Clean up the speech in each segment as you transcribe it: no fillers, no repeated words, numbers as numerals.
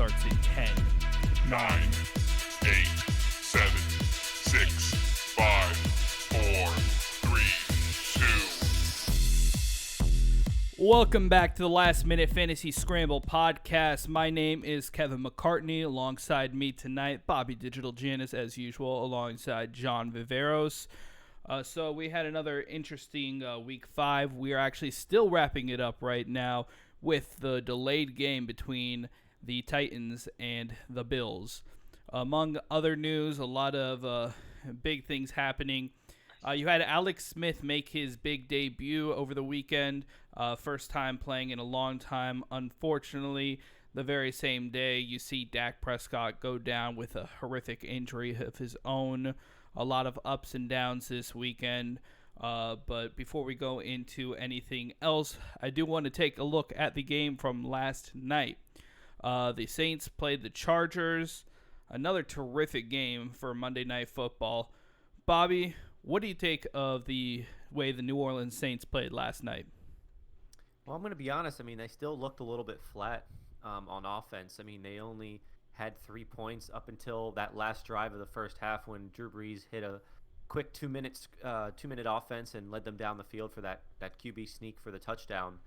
starts in 10, 9, 8, 7, 6, 5, 4, 3, 2. Welcome back to the Last Minute Fantasy Scramble podcast. My name is Kevin McCartney. Alongside me tonight, Bobby Digital Janice, as usual, alongside John Viveros. So we had another interesting week 5. We are actually still wrapping it up right now with the delayed game between the Titans and the Bills. Among other news, a lot of big things happening. You had Alex Smith make his big debut over the weekend. First time playing in a long time. Unfortunately, the very same day, you see Dak Prescott go down with a horrific injury of his own. A lot of ups and downs this weekend. But before we go into anything else, I do want to take a look at the game from last night. The Saints played the Chargers. Another terrific game for Monday Night Football. Bobby, what do you take of the way the New Orleans Saints played last night? Well, I'm going to be honest. I mean, they still looked a little bit flat on offense. I mean, they only had 3 points up until that last drive of the first half when Drew Brees hit a quick 2-minute offense and led them down the field for that QB sneak for the touchdown.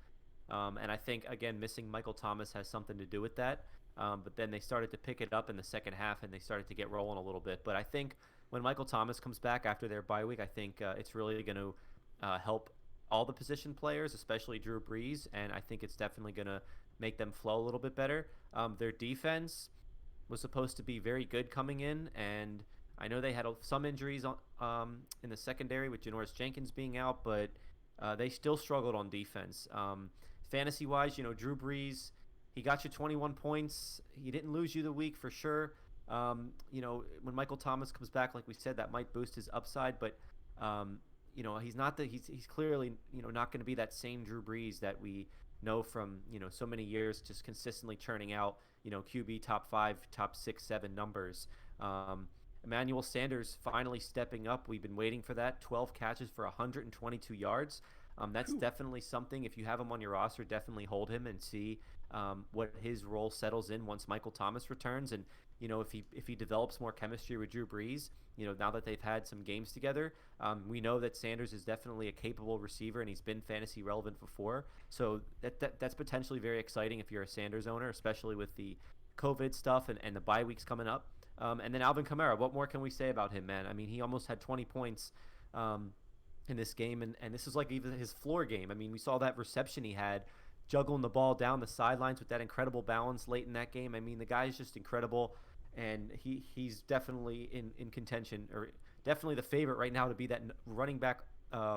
And I think, again, missing Michael Thomas has something to do with that. But then they started to pick it up in the second half and they started to get rolling a little bit. But I think when Michael Thomas comes back after their bye week, I think it's really going to help all the position players, especially Drew Brees. And I think it's definitely going to make them flow a little bit better. Their defense was supposed to be very good coming in, and I know they had some injuries in the secondary with Janoris Jenkins being out, but they still struggled on defense. Fantasy-wise, Drew Brees, he got you 21 points. He didn't lose you the week for sure. When Michael Thomas comes back, like we said, that might boost his upside, but he's not he's clearly not going to be that same Drew Brees that we know from so many years, just consistently churning out QB top 5, top 6, 7 numbers. Emmanuel Sanders finally stepping up. We've been waiting for that. 12 catches for 122 yards. That's definitely something. If you have him on your roster, definitely hold him and see what his role settles in once Michael Thomas returns. And if he develops more chemistry with Drew Brees, now that they've had some games together, we know that Sanders is definitely a capable receiver and he's been fantasy relevant before. So that's potentially very exciting if you're a Sanders owner, especially with the COVID stuff and the bye weeks coming up. And then Alvin Kamara, what more can we say about him, man? I mean, he almost had 20 points in this game, and this is like even his floor game. I mean, we saw that reception he had, juggling the ball down the sidelines with that incredible balance late in that game. I mean, the guy is just incredible, and he's definitely in contention, or definitely the favorite right now to be that running back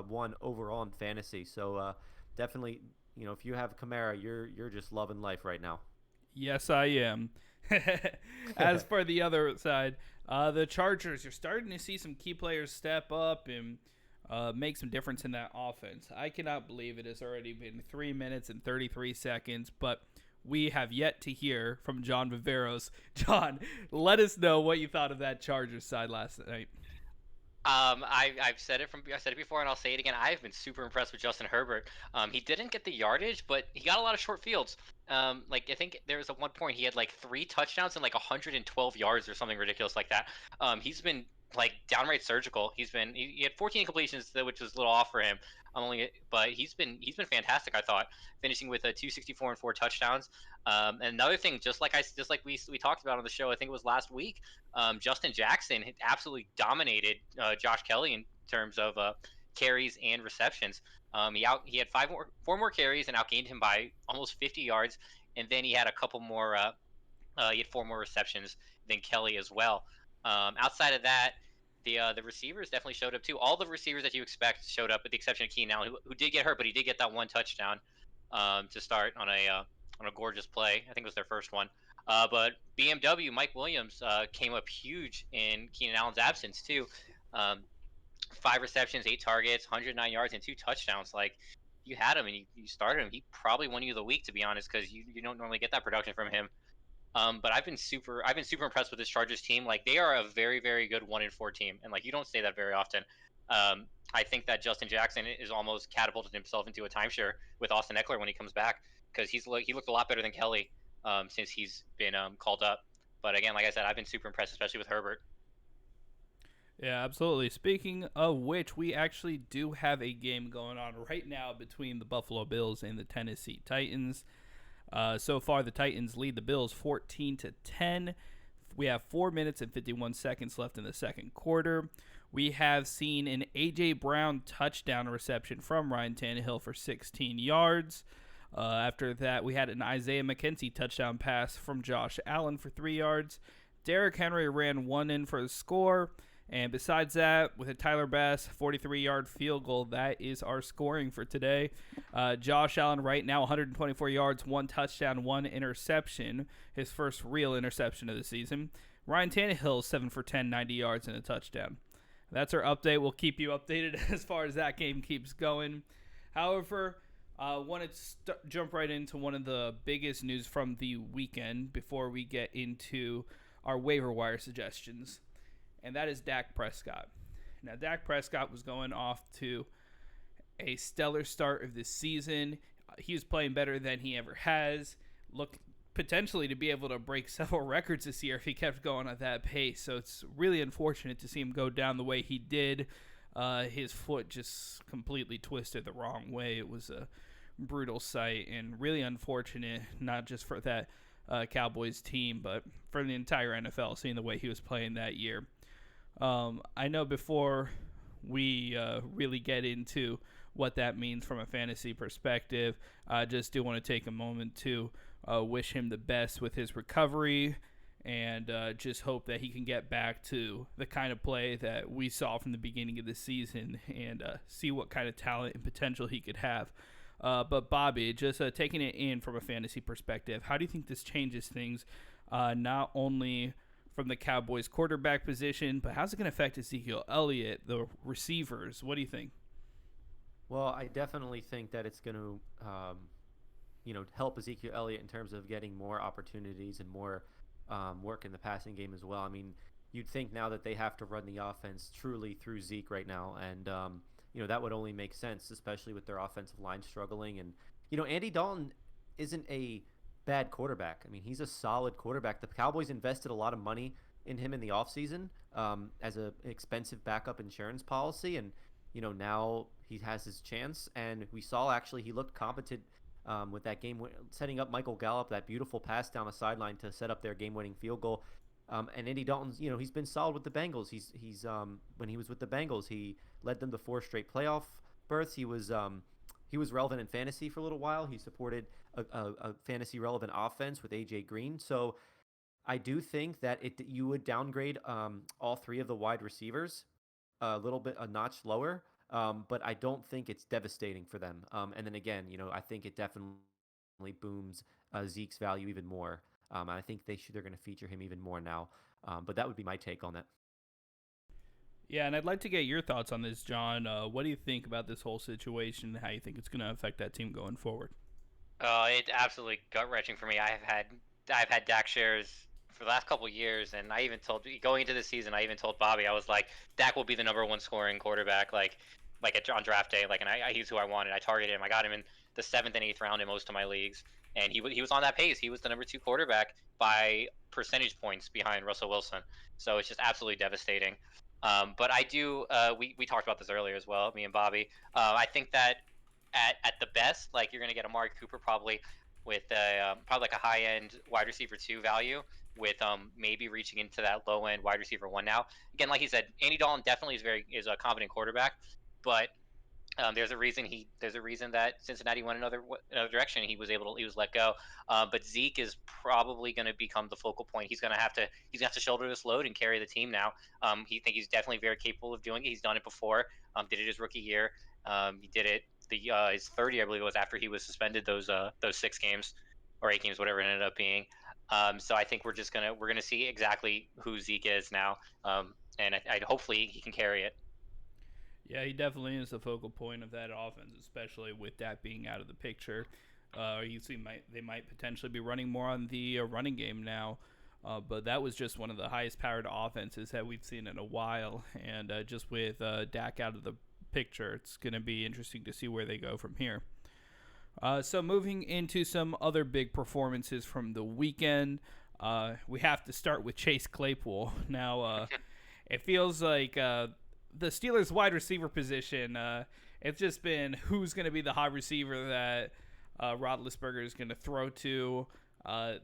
one overall in fantasy. So definitely, if you have Kamara, you're just loving life right now. Yes, I am. As for the other side, the Chargers, you're starting to see some key players step up and make some difference in that offense. I cannot believe it has already been 3 minutes and 33 seconds, but we have yet to hear from John Viveros. John, let us know what you thought of that Chargers side last night. I've said it before, and I'll say it again. I've been super impressed with Justin Herbert. He didn't get the yardage, but he got a lot of short fields. I think there was at one point he had like 3 touchdowns and like 112 yards or something ridiculous like that. He's been like downright surgical. He had 14 completions, which was a little off for him. But he's been fantastic. I thought, finishing with a 264 and 4 touchdowns. And another thing, just like we talked about on the show, I think it was last week. Justin Jackson had absolutely dominated Josh Kelly in terms of carries and receptions. He had 4 more carries and outgained him by almost 50 yards, and then he had a couple more. He had 4 more receptions than Kelly as well. Outside of that, the receivers definitely showed up too. All the receivers that you expect showed up, with the exception of Keenan Allen, who did get hurt, but he did get that 1 touchdown to start on a gorgeous play. I think it was their first one. But BMW, Mike Williams, came up huge in Keenan Allen's absence too. 5 receptions, 8 targets, 109 yards, and 2 touchdowns. Like, you had him and you started him, he probably won you the week, to be honest, because you don't normally get that production from him. But I've been super impressed with this Chargers team. Like, they are a very, very good 1-4 team, and like, you don't say that very often. I think that Justin Jackson is almost catapulted himself into a timeshare with Austin Eckler when he comes back, because he looked a lot better than Kelly since he's been called up. But again, like I said, I've been super impressed, especially with Herbert. Yeah, absolutely. Speaking of which, we actually do have a game going on right now between the Buffalo Bills and the Tennessee Titans. So far, the Titans lead the Bills 14-10. We have 4 minutes and 51 seconds left in the second quarter. We have seen an A.J. Brown touchdown reception from Ryan Tannehill for 16 yards. After that, we had an Isaiah McKenzie touchdown pass from Josh Allen for 3 yards. Derrick Henry ran one in for the score. And besides that, with a Tyler Bass 43-yard field goal, that is our scoring for today. Josh Allen right now 124 yards, 1 touchdown, 1 interception. His first real interception of the season. Ryan Tannehill 7 for 10, 90 yards and a touchdown. That's our update. We'll keep you updated as far as that game keeps going. However, I want to jump right into one of the biggest news from the weekend before we get into our waiver wire suggestions. And that is Dak Prescott. Now, Dak Prescott was going off to a stellar start of this season. He was playing better than he ever has. Look, potentially to be able to break several records this year if he kept going at that pace. So it's really unfortunate to see him go down the way he did. His foot just completely twisted the wrong way. It was a brutal sight and really unfortunate, not just for that Cowboys team, but for the entire NFL, seeing the way he was playing that year. I know before we really get into what that means from a fantasy perspective, I just do want to take a moment to wish him the best with his recovery and just hope that he can get back to the kind of play that we saw from the beginning of the season and see what kind of talent and potential he could have. But Bobby, just taking it in from a fantasy perspective, how do you think this changes things not only from the Cowboys quarterback position, but how's it going to affect Ezekiel Elliott, the receivers? What do you think? Well, I definitely think that it's going to, help Ezekiel Elliott in terms of getting more opportunities and more work in the passing game as well. I mean, you'd think now that they have to run the offense truly through Zeke right now, and that would only make sense, especially with their offensive line struggling. And Andy Dalton isn't a bad quarterback. I mean, he's a solid quarterback. The Cowboys invested a lot of money in him in the offseason as an expensive backup insurance policy, and now he has his chance. And we saw actually he looked competent with that game, setting up Michael Gallup, that beautiful pass down the sideline to set up their game-winning field goal. And Andy Dalton's, he's been solid with the Bengals. He's when he was with the Bengals, he led them to 4 straight playoff berths. He was relevant in fantasy for a little while. He supported a fantasy relevant offense with AJ Green. So I do think that you would downgrade all 3 of the wide receivers a notch lower. But I don't think it's devastating for them. And then again, I think it definitely booms Zeke's value even more. I think they're going to feature him even more now. But that would be my take on that. Yeah, and I'd like to get your thoughts on this, John. What do you think about this whole situation and how you think it's going to affect that team going forward? It's absolutely gut-wrenching for me. I've had Dak shares for the last couple of years, and I even told going into the season, I even told Bobby, I was like, Dak will be the number 1 scoring quarterback, on draft day, and he's who I wanted. I targeted him. I got him in the 7th and 8th round in most of my leagues, and he was on that pace. He was the number 2 quarterback by percentage points behind Russell Wilson. So it's just absolutely devastating. But I do. We talked about this earlier as well, me and Bobby. I think that at the best, you're going to get Amari Cooper probably with probably a high end wide receiver 2 value, with maybe reaching into that low end wide receiver 1 now. Again, like he said, Andy Dalton definitely is a confident quarterback, but there's a reason that Cincinnati went another direction. He was let go. But Zeke is probably going to become the focal point. He's going to have to shoulder this load and carry the team now. He's definitely very capable of doing it. He's done it before. Did it his rookie year. He did it his third year, I believe it was, after he was suspended those 6 games or 8 games, whatever it ended up being. So I think we're gonna see exactly who Zeke is now, and I hopefully he can carry it. Yeah, he definitely is the focal point of that offense, especially with that being out of the picture. You see, they might potentially be running more on the running game now, but that was just one of the highest-powered offenses that we've seen in a while. And just with Dak out of the picture, it's going to be interesting to see where they go from here. So moving into some other big performances from the weekend, we have to start with Chase Claypool. Now, it feels like the Steelers' wide receiver position. It's just been who's going to be the hot receiver that Roethlisberger is going to throw to.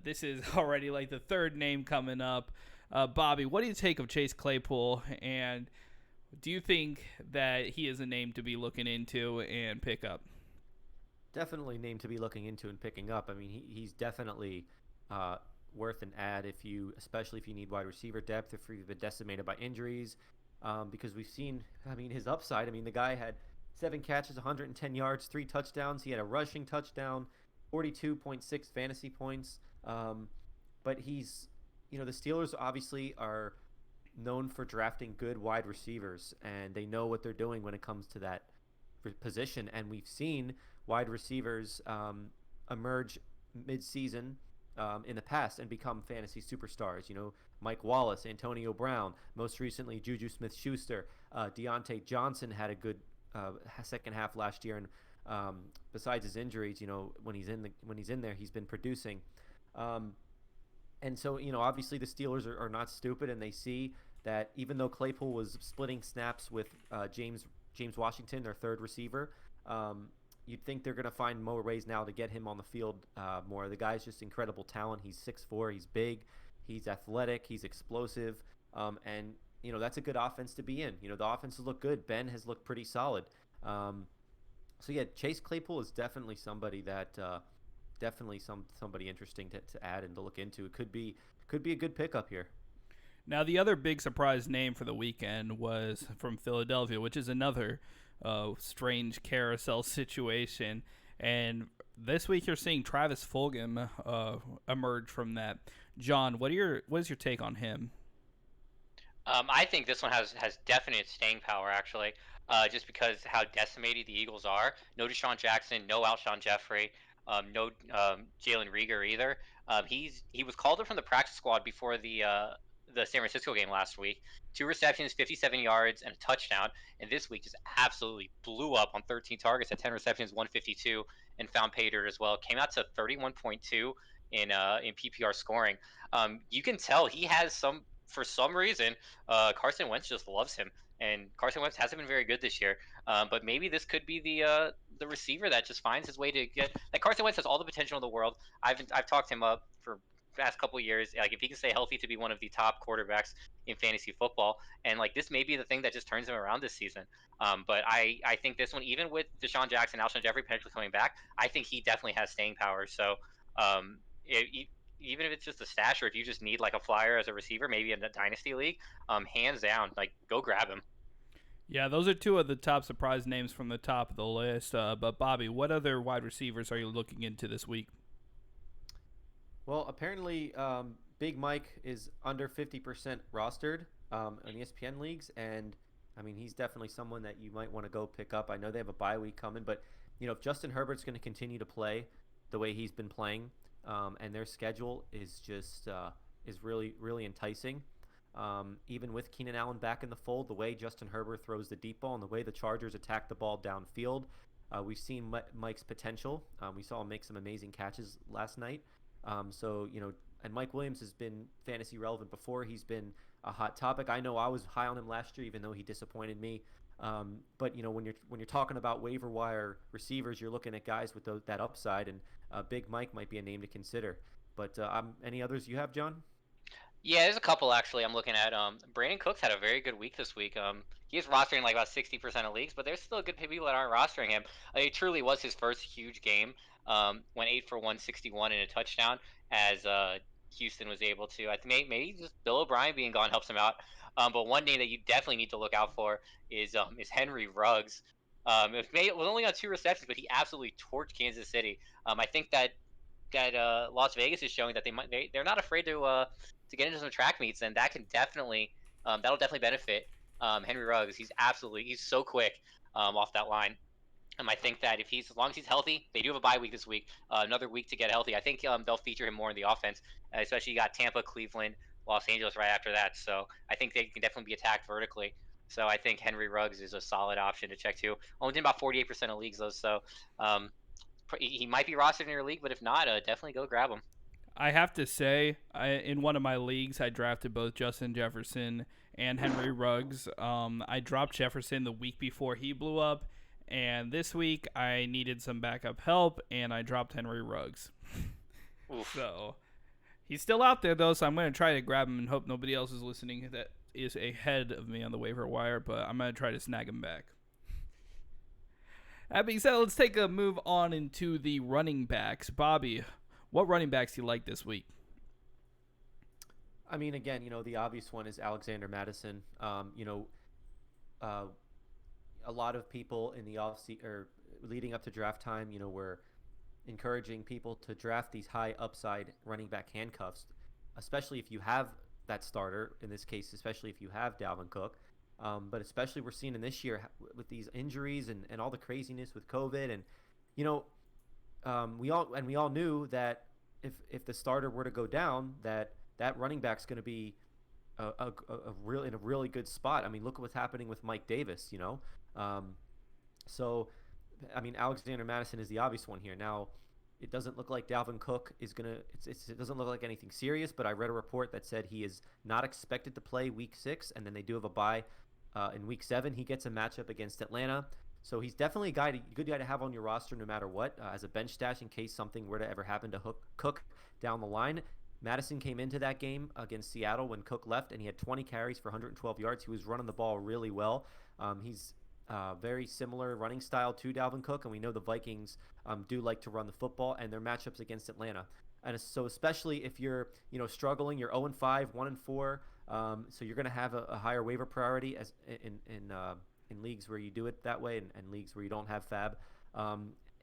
This is already like the third name coming up. Bobby, what do you take of Chase Claypool, and do you think that he is a name to be looking into and pick up? Definitely name to be looking into and picking up. I mean, he's definitely uh, worth an ad especially if you need wide receiver depth, if you've been decimated by injuries, because we've seen, I mean, his upside. I mean, the guy had 7 catches, 110 yards, 3 touchdowns. He had a rushing touchdown, 42.6 fantasy points. But the Steelers obviously are known for drafting good wide receivers, and they know what they're doing when it comes to that position. And we've seen wide receivers emerge mid-season in the past and become fantasy superstars. Mike Wallace, Antonio Brown, most recently Juju Smith-Schuster, Deontay Johnson had a good second half last year, and besides his injuries, when he's in there, he's been producing. And so, obviously the Steelers are not stupid, and they see that even though Claypool was splitting snaps with James Washington, their third receiver, you'd think they're going to find more ways now to get him on the field more. The guy's just incredible talent. He's 6'4", he's big, he's athletic, he's explosive, and that's a good offense to be in. The offenses look good. Ben has looked pretty solid. So yeah, Chase Claypool is definitely somebody that somebody interesting to add and to look into. It could be a good pickup here. Now, the other big surprise name for the weekend was from Philadelphia, which is another strange carousel situation. And this week, you're seeing Travis Fulgham emerge from that. John, what is your take on him? I think this one has definite staying power, actually, just because how decimated the Eagles are. No Deshaun Jackson, no Alshon Jeffrey, no Jalen Rieger either. He was called up from the practice squad before the San Francisco game last week. 2 receptions, 57 yards, and a touchdown. And this week just absolutely blew up on 13 targets at 10 receptions, 152, and found pay dirt as well. Came out to 31.2 in PPR scoring. You can tell he has for some reason, Carson Wentz just loves him, and Carson Wentz hasn't been very good this year. But maybe this could be the receiver that just finds his way to get. Like, Carson Wentz has all the potential in the world. I've talked him up for the past couple of years. Like, if he can stay healthy, to be one of the top quarterbacks in fantasy football, and like this may be the thing that just turns him around this season. But I think this one, even with Deshaun Jackson, Alshon Jeffrey potentially coming back, I think he definitely has staying power. So um, even if it's just a stash, or if you just need like a flyer as a receiver, maybe in the dynasty league, hands down, like, go grab him. Yeah, those are two of the top surprise names from the top of the list. But Bobby, what other wide receivers are you looking into this week? Well, apparently, Big Mike is under 50% rostered in ESPN leagues, and I mean, he's definitely someone that you might want to go pick up. I know they have a bye week coming, but if Justin Herbert's going to continue to play the way he's been playing, and their schedule is just is really, really enticing. Even with Keenan Allen back in the fold, the way Justin Herbert throws the deep ball and the way the Chargers attack the ball downfield, we've seen Mike's potential. We saw him make some amazing catches last night. And Mike Williams has been fantasy relevant before. He's been a hot topic. I know I was high on him last year, even though he disappointed me. But when you're talking about waiver wire receivers, you're looking at guys with that upside, and Big Mike might be a name to consider. But any others you have, John? Yeah, there's a couple actually I'm looking at. Brandon Cooks had a very good week this week. He is rostering like about 60% of leagues, but there's still good people that aren't rostering him. It truly was his first huge game. Went 8 for 161 and a touchdown, as Houston was able to. I think maybe just Bill O'Brien being gone helps him out. But one name that you definitely need to look out for is Henry Ruggs. It was only on 2 receptions, but he absolutely torched Kansas City. I think that Las Vegas is showing that they're not afraid to get into some track meets, and that can definitely that'll definitely benefit Henry Ruggs. He's so quick off that line. I think that as long as he's healthy, they do have a bye week this week, another week to get healthy. I think they'll feature him more in the offense, especially you got Tampa, Cleveland, Los Angeles right after that. So I think they can definitely be attacked vertically. So I think Henry Ruggs is a solid option to check too. Owned in about 48% of leagues though, so he might be rostered in your league, but if not, definitely go grab him. I have to say, in one of my leagues, I drafted both Justin Jefferson and Henry Ruggs. I dropped Jefferson the week before he blew up, and this week I needed some backup help, and I dropped Henry Ruggs. Oof. So he's still out there, though, so I'm going to try to grab him and hope nobody else is listening that is ahead of me on the waiver wire, but I'm going to try to snag him back. That being said, let's take a move on into the running backs. Bobby, what running backs do you like this week? I mean, again, the obvious one is Alexander Madison. A lot of people in the or leading up to draft time, were encouraging people to draft these high upside running back handcuffs, especially if you have that starter. In this case, especially if you have Dalvin Cook. But especially we're seeing in this year with these injuries and all the craziness with COVID, and we all knew that if the starter were to go down, that running back's going to be in a really good spot. I mean, look at what's happening with Mike Davis. So I mean, Alexander Madison is the obvious one here. Now, it doesn't look like Dalvin Cook is gonna. It doesn't look like anything serious, but I read a report that said he is not expected to play Week 6, and then they do have a bye in Week 7. He gets a matchup against Atlanta, so he's definitely a good guy to have on your roster no matter what, as a bench stash in case something were to ever happen to Cook down the line. Madison came into that game against Seattle when Cook left, and he had 20 carries for 112 yards. He was running the ball really well. He's very similar running style to Dalvin Cook, and we know the Vikings do like to run the football, and their matchups against Atlanta. And so especially if you're struggling, you're 0-5, 1-4, so you're going to have a higher waiver priority as in leagues where you do it that way, and leagues where you don't have fab.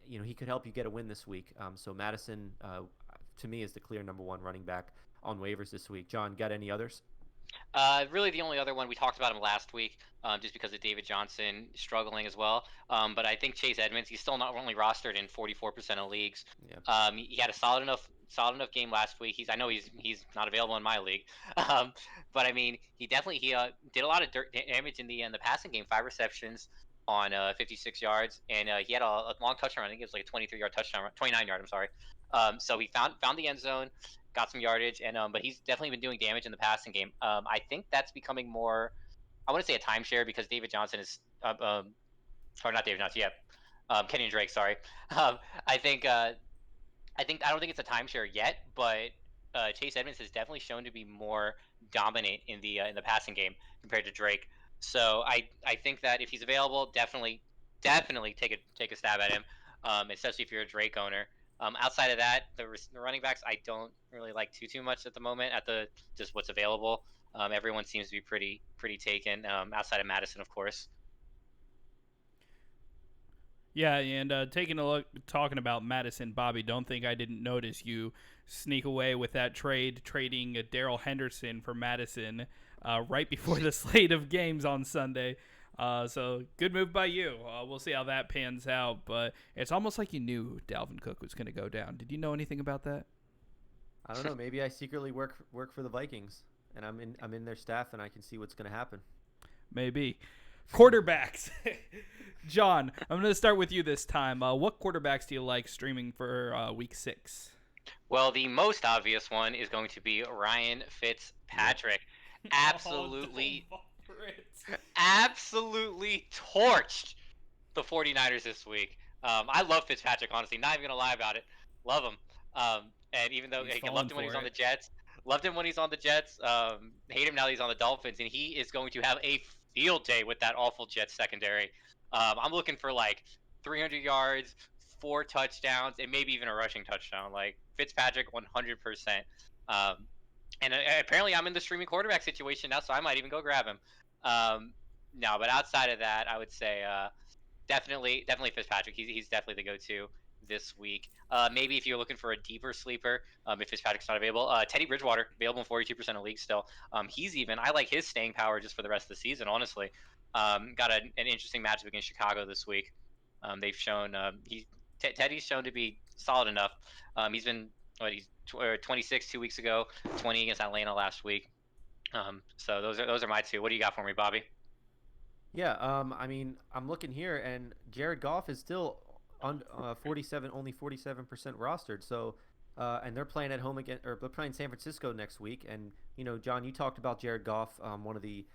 He could help you get a win this week. So Madison, to me, is the clear number one running back on waivers this week. John, got any others? Really, the only other one, we talked about him last week, just because of David Johnson struggling as well. But I think Chase Edmonds, he's still not only rostered in 44% of leagues. Yeah. He had a solid enough game last week. I know he's not available in my league, but I mean, he definitely did a lot of damage in the passing game. 5 receptions on 56 yards, and he had a long touchdown. I think it was like a 23-yard touchdown, 29-yard. I'm sorry. So he found the end zone, got some yardage, and but he's definitely been doing damage in the passing game. I think that's becoming more, I want to say, a timeshare, because David Johnson is or not David Johnson, Kenny and Drake, sorry. I don't think it's a timeshare yet, but Chase Edmonds has definitely shown to be more dominant in the passing game compared to Drake. So I think that if he's available, definitely take a stab at him, especially if you're a Drake owner. Outside of that, the running backs I don't really like too much at the moment. Just what's available, everyone seems to be pretty taken. Outside of Madison, of course. Yeah, and taking a look, talking about Madison, Bobby, don't think I didn't notice you sneak away with that trading Darrell Henderson for Madison right before the slate of games on Sunday. So good move by you. We'll see how that pans out, but it's almost like you knew Dalvin Cook was going to go down. Did you know anything about that? I don't know. Maybe I secretly work for the Vikings, and I'm in their staff, and I can see what's going to happen. Maybe. Quarterbacks. John, I'm going to start with you this time. What quarterbacks do you like streaming for Week 6? Well, the most obvious one is going to be Ryan Fitzpatrick. Absolutely torched the 49ers this week. I love Fitzpatrick, honestly. Not even going to lie about it. Love him. And even though I loved him when he's on the Jets. Loved him when he's on the Jets. Hate him now that he's on the Dolphins. And he is going to have a field day with that awful Jets secondary. I'm looking for like 300 yards, 4 touchdowns, and maybe even a rushing touchdown. Like Fitzpatrick, 100%. And apparently I'm in the streaming quarterback situation now, so I might even go grab him. No, but outside of that, I would say definitely Fitzpatrick. He's definitely the go-to this week. Maybe if you're looking for a deeper sleeper, if Fitzpatrick's not available, Teddy Bridgewater, available in 42% of leagues still. I like his staying power just for the rest of the season, honestly. Got an interesting matchup against Chicago this week. They've shown Teddy's shown to be solid enough. He's been 26 2 weeks ago, 20 against Atlanta last week. So those are my two. What do you got for me, Bobby? Yeah, I mean, I'm looking here, and Jared Goff is still on 47, only 47% rostered. So, and they're playing at home again, or they're playing San Francisco next week. And John, you talked about Jared Goff, one of the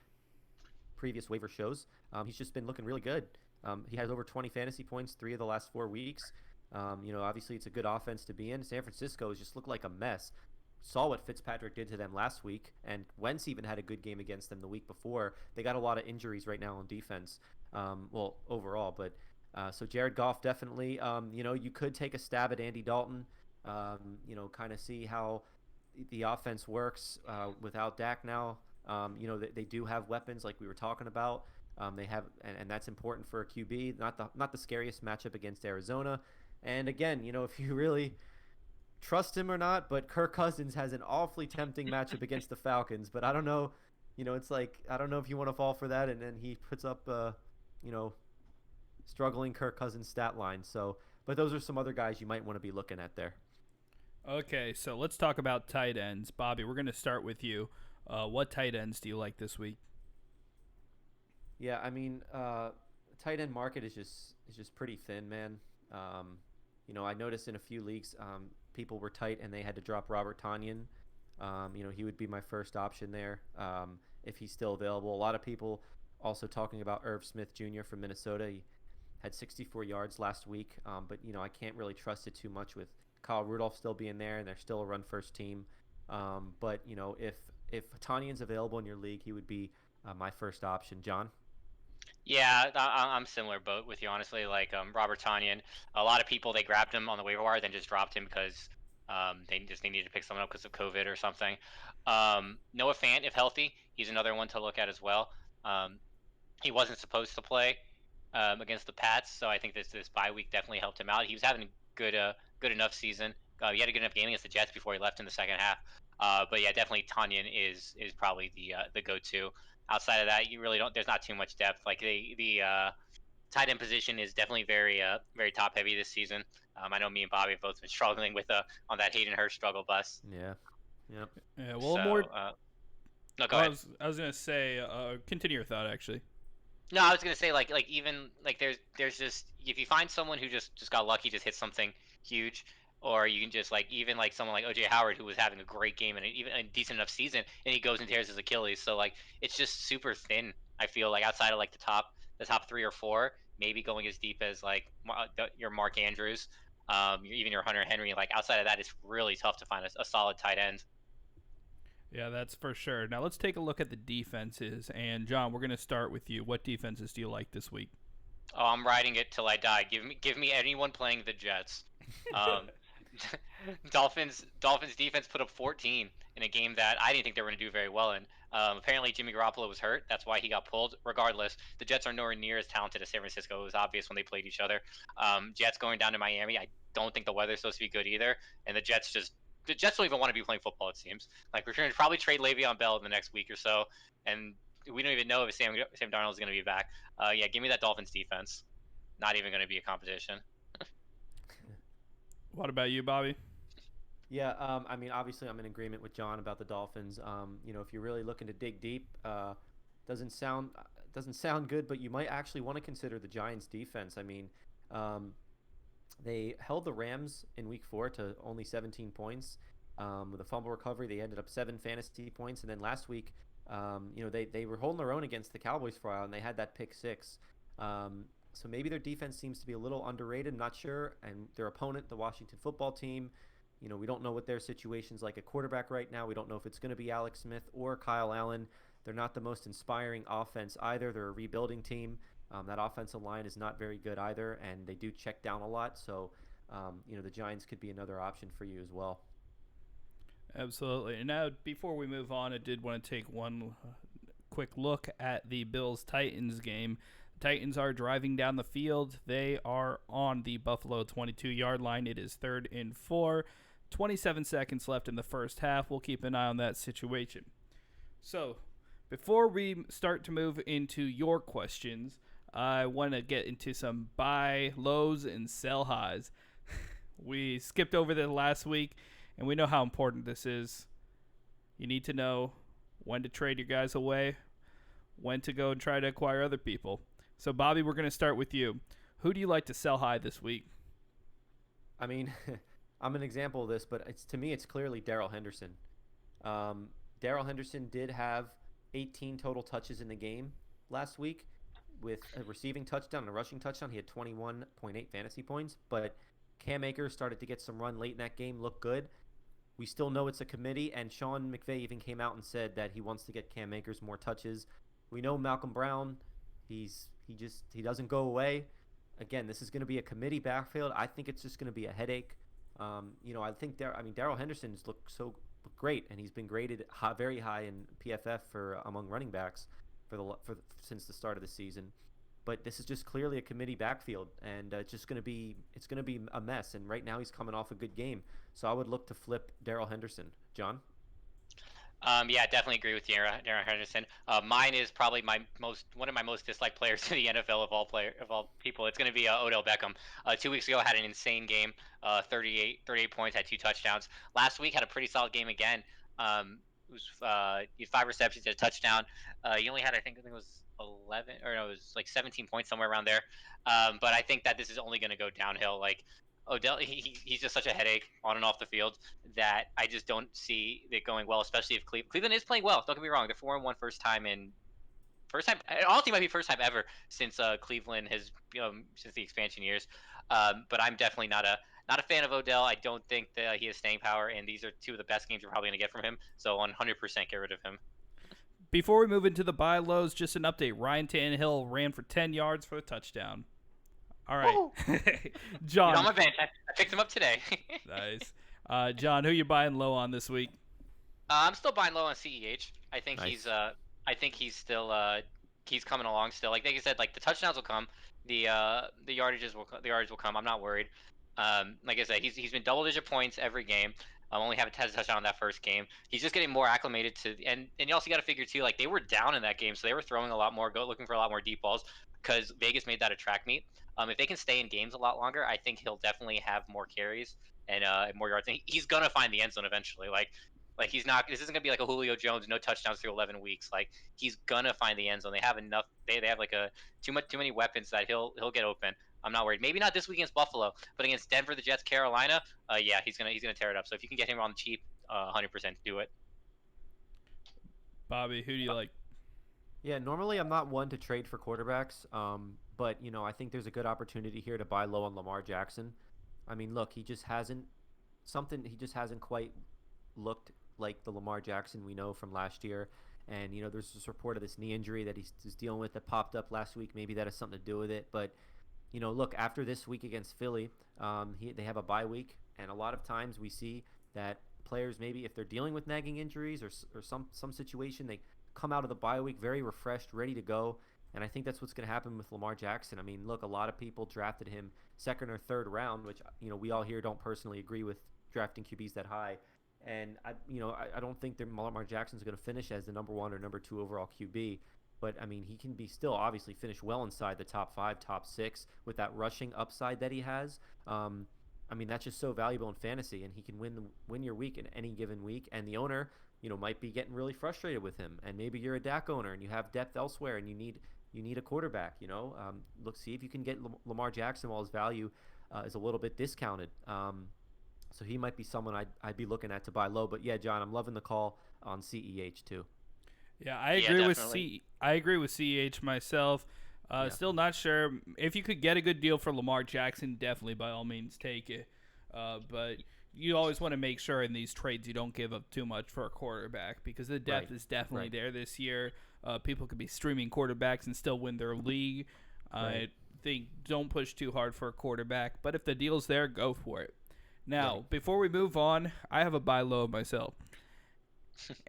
previous waiver shows. He's just been looking really good. He has over 20 fantasy points 3 of the last 4 weeks. Obviously it's a good offense to be in. San Francisco has just looked like a mess. Saw what Fitzpatrick did to them last week, and Wentz even had a good game against them the week before. They got a lot of injuries right now on defense, overall. But so Jared Goff definitely, you could take a stab at Andy Dalton, kind of see how the offense works without Dak now. They do have weapons like we were talking about. They have, and that's important for a QB. Not the scariest matchup against Arizona. And again, if you really trust him or not, but Kirk Cousins has an awfully tempting matchup against the Falcons. But I don't know, it's like I don't know if you want to fall for that, and then he puts up, struggling Kirk Cousins stat line. So, but those are some other guys you might want to be looking at there. Okay, so let's talk about tight ends. Bobby, we're going to start with you. What tight ends do you like this week? Yeah, I mean, tight end market is just pretty thin, man. I noticed in a few leagues, people were tight and they had to drop Robert Tonyan. He would be my first option there if he's still available. A lot of people also talking about Irv Smith Jr. from Minnesota. He had 64 yards last week, but I can't really trust it too much with Kyle Rudolph still being there, and they're still a run-first team. But if Tonyan's available in your league, he would be my first option. John? Yeah, I'm similar boat with you, honestly. Like Robert Tonyan, a lot of people, they grabbed him on the waiver wire, then just dropped him because they needed to pick someone up because of COVID or something. Noah Fant, if healthy, he's another one to look at as well. He wasn't supposed to play against the Pats, so I think this bye week definitely helped him out. He was having a good enough season. He had a good enough game against the Jets before he left in the second half. But yeah, definitely Tonyan is probably the go-to. Outside of that, you really don't. There's not too much depth. Like the tight end position is definitely very top heavy this season. I know me and Bobby have both been struggling with on that Hayden Hurst struggle bus. Yeah. Yep. Yeah. Well, So, more. No, go ahead. I was gonna say. Continue your thought, actually. No, I was gonna say like even like there's just if you find someone who just got lucky, just hit something huge, or you can just like even like someone like OJ Howard who was having a great game and even a decent enough season, and he goes and tears his Achilles. So like it's just super thin. I feel like outside of like the top 3 or 4, maybe going as deep as like your Mark Andrews, even your Hunter Henry. Like outside of that, it's really tough to find a solid tight end. Yeah, that's for sure. Now let's take a look at the defenses. And John, we're gonna start with you. What defenses do you like this week? Oh, I'm riding it till I die. Give me anyone playing the Jets. Dolphins defense put up 14 in a game that I didn't think they were going to do very well in. Apparently Jimmy Garoppolo was hurt. That's why he got pulled. Regardless, the Jets are nowhere near as talented as San Francisco. It was obvious when they played each other. Jets going down to Miami. I don't think the weather's supposed to be good either. And the Jets don't even want to be playing football, it seems. Like, we're going to probably trade Le'Veon Bell in the next week or so. And we don't even know if Sam Darnold is going to be back. Yeah, give me that Dolphins defense. Not even going to be a competition. What about you, Bobby? Yeah, I mean, obviously, I'm in agreement with John about the Dolphins. If you're really looking to dig deep, doesn't sound good, but you might actually want to consider the Giants' defense. I mean, they held the Rams in Week 4 to only 17 points. With a fumble recovery, they ended up 7 fantasy points, and then last week, they were holding their own against the Cowboys for a while, and they had that pick 6. So maybe their defense seems to be a little underrated. I'm not sure. And their opponent, the Washington football team, we don't know what their situation's like at quarterback right now. We don't know if it's going to be Alex Smith or Kyle Allen. They're not the most inspiring offense either. They're a rebuilding team. That offensive line is not very good either, and they do check down a lot. So, the Giants could be another option for you as well. Absolutely. And now, before we move on, I did want to take one quick look at the Bills-Titans game. The Titans are driving down the field. They are on the Buffalo 22-yard line. It is 3rd and 4. 27 seconds left in the first half. We'll keep an eye on that situation. So, before we start to move into your questions, I want to get into some buy lows and sell highs. We skipped over this last week, and we know how important this is. You need to know when to trade your guys away, when to go and try to acquire other people. So, Bobby, we're going to start with you. Who do you like to sell high this week? I mean, I'm an example of this, but to me, it's clearly Darrell Henderson. Darrell Henderson did have 18 total touches in the game last week with a receiving touchdown and a rushing touchdown. He had 21.8 fantasy points, but Cam Akers started to get some run late in that game, looked good. We still know it's a committee, and Sean McVay even came out and said that he wants to get Cam Akers more touches. We know Malcolm Brown, he doesn't go away. Again, this is going to be a committee backfield. I think it's just going to be a headache. I think Darrell Henderson's looked great, and he's been graded very high in PFF for among running backs since the start of the season. But this is just clearly a committee backfield, and it's going to be a mess. And right now he's coming off a good game, so I would look to flip Darrell Henderson. John? Yeah, definitely agree with Darren Henderson. Mine is probably one of my most disliked players in the NFL of all people. It's going to be Odell Beckham. 2 weeks ago had an insane game, 38 points, had 2 touchdowns. Last week had a pretty solid game again. He had 5 receptions, had a touchdown. He only had I think it was 11 or no, it was like 17 points somewhere around there. But I think that this is only going to go downhill. Like Odell, he's just such a headache on and off the field that I just don't see it going well, especially if Cleveland is playing well. Don't get me wrong; they're 4-1 first time. I don't think it might be first time ever since Cleveland has since the expansion years. But I'm definitely not a fan of Odell. I don't think that he has staying power, and these are 2 of the best games you're probably going to get from him. So 100% get rid of him. Before we move into the buy lows, just an update. Ryan Tannehill ran for 10 yards for a touchdown. All right. John. He's on my bench. I picked him up today. Nice. John, who you buying low on this week? I'm still buying low on CEH. I think Nice. he's still he's coming along still. Like I said, like the touchdowns will come, the yardage will come. I'm not worried. Like I said, he's been double-digit points every game. Only have a touchdown in that first game. He's just getting more acclimated to, and you also got to figure too, like they were down in that game, so they were throwing a lot more, looking for a lot more deep balls because Vegas made that a track meet. If they can stay in games a lot longer, I think he'll definitely have more carries and more yards. And he's gonna find the end zone eventually. Like he's not. This isn't gonna be like a Julio Jones, no touchdowns through 11 weeks. Like he's gonna find the end zone. They have enough. They have like too many weapons that he'll get open. I'm not worried. Maybe not this week against Buffalo, but against Denver, the Jets, Carolina, yeah, he's gonna tear it up. So if you can get him on the cheap, 100% do it. Bobby, who do you like? Yeah, normally I'm not one to trade for quarterbacks, but I think there's a good opportunity here to buy low on Lamar Jackson. I mean, look, he just hasn't quite looked like the Lamar Jackson we know from last year. And there's this report of this knee injury that he's dealing with that popped up last week. Maybe that has something to do with it, but look, after this week against Philly, they have a bye week, and a lot of times we see that players, maybe if they're dealing with nagging injuries or some situation, they come out of the bye week very refreshed, ready to go, and I think that's what's going to happen with Lamar Jackson. I mean, look, a lot of people drafted him 2nd or 3rd round, which we all here don't personally agree with drafting QBs that high, and I don't think that Lamar Jackson's going to finish as the number 1 or number 2 overall QB. But, I mean, he can be still obviously finish well inside the top 5, top 6 with that rushing upside that he has. I mean, that's just so valuable in fantasy, and he can win your week in any given week. And the owner, might be getting really frustrated with him. And maybe you're a Dak owner and you have depth elsewhere and you need a quarterback, Look, see if you can get Lamar Jackson while his value is a little bit discounted. So he might be someone I'd be looking at to buy low. But, yeah, John, I'm loving the call on CEH too. Yeah, I agree with CEH myself. Still not sure if you could get a good deal for Lamar Jackson. Definitely, by all means, take it. But you always want to make sure in these trades you don't give up too much for a quarterback because the depth is definitely there this year. People could be streaming quarterbacks and still win their league. I think don't push too hard for a quarterback, but if the deal's there, go for it. Now, before we move on, I have a buy low myself.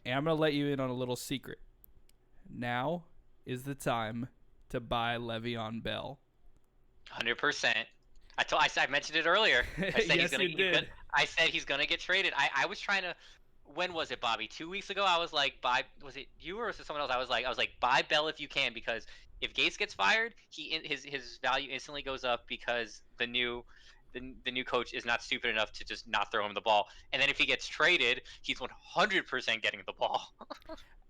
And I'm going to let you in on a little secret. Now is the time to buy Le'Veon Bell. 100%. I mentioned it earlier. I said I said he's gonna get traded. I was trying to. When was it, Bobby? 2 weeks ago, I was like, was it you or was it someone else? I was like, buy Bell if you can, because if Gase gets fired, his value instantly goes up because the new coach is not stupid enough to just not throw him the ball. And then if he gets traded, he's 100% getting the ball.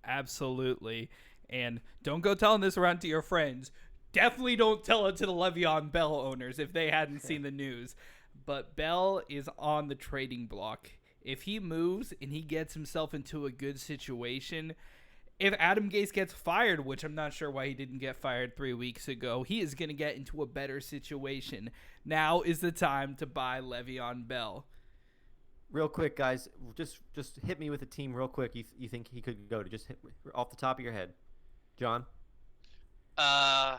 Absolutely. And don't go telling this around to your friends. Definitely don't tell it to the Le'Veon Bell owners if they hadn't seen the news. but Bell is on the trading block. If he moves and he gets himself into a good situation, if Adam Gase gets fired, which I'm not sure why he didn't get fired 3 weeks ago, he is going to get into a better situation. Now is the time to buy Le'Veon Bell. Real quick, guys, just hit me with a team real quick. You think he could go to? Just hit off the top of your head, John. Uh,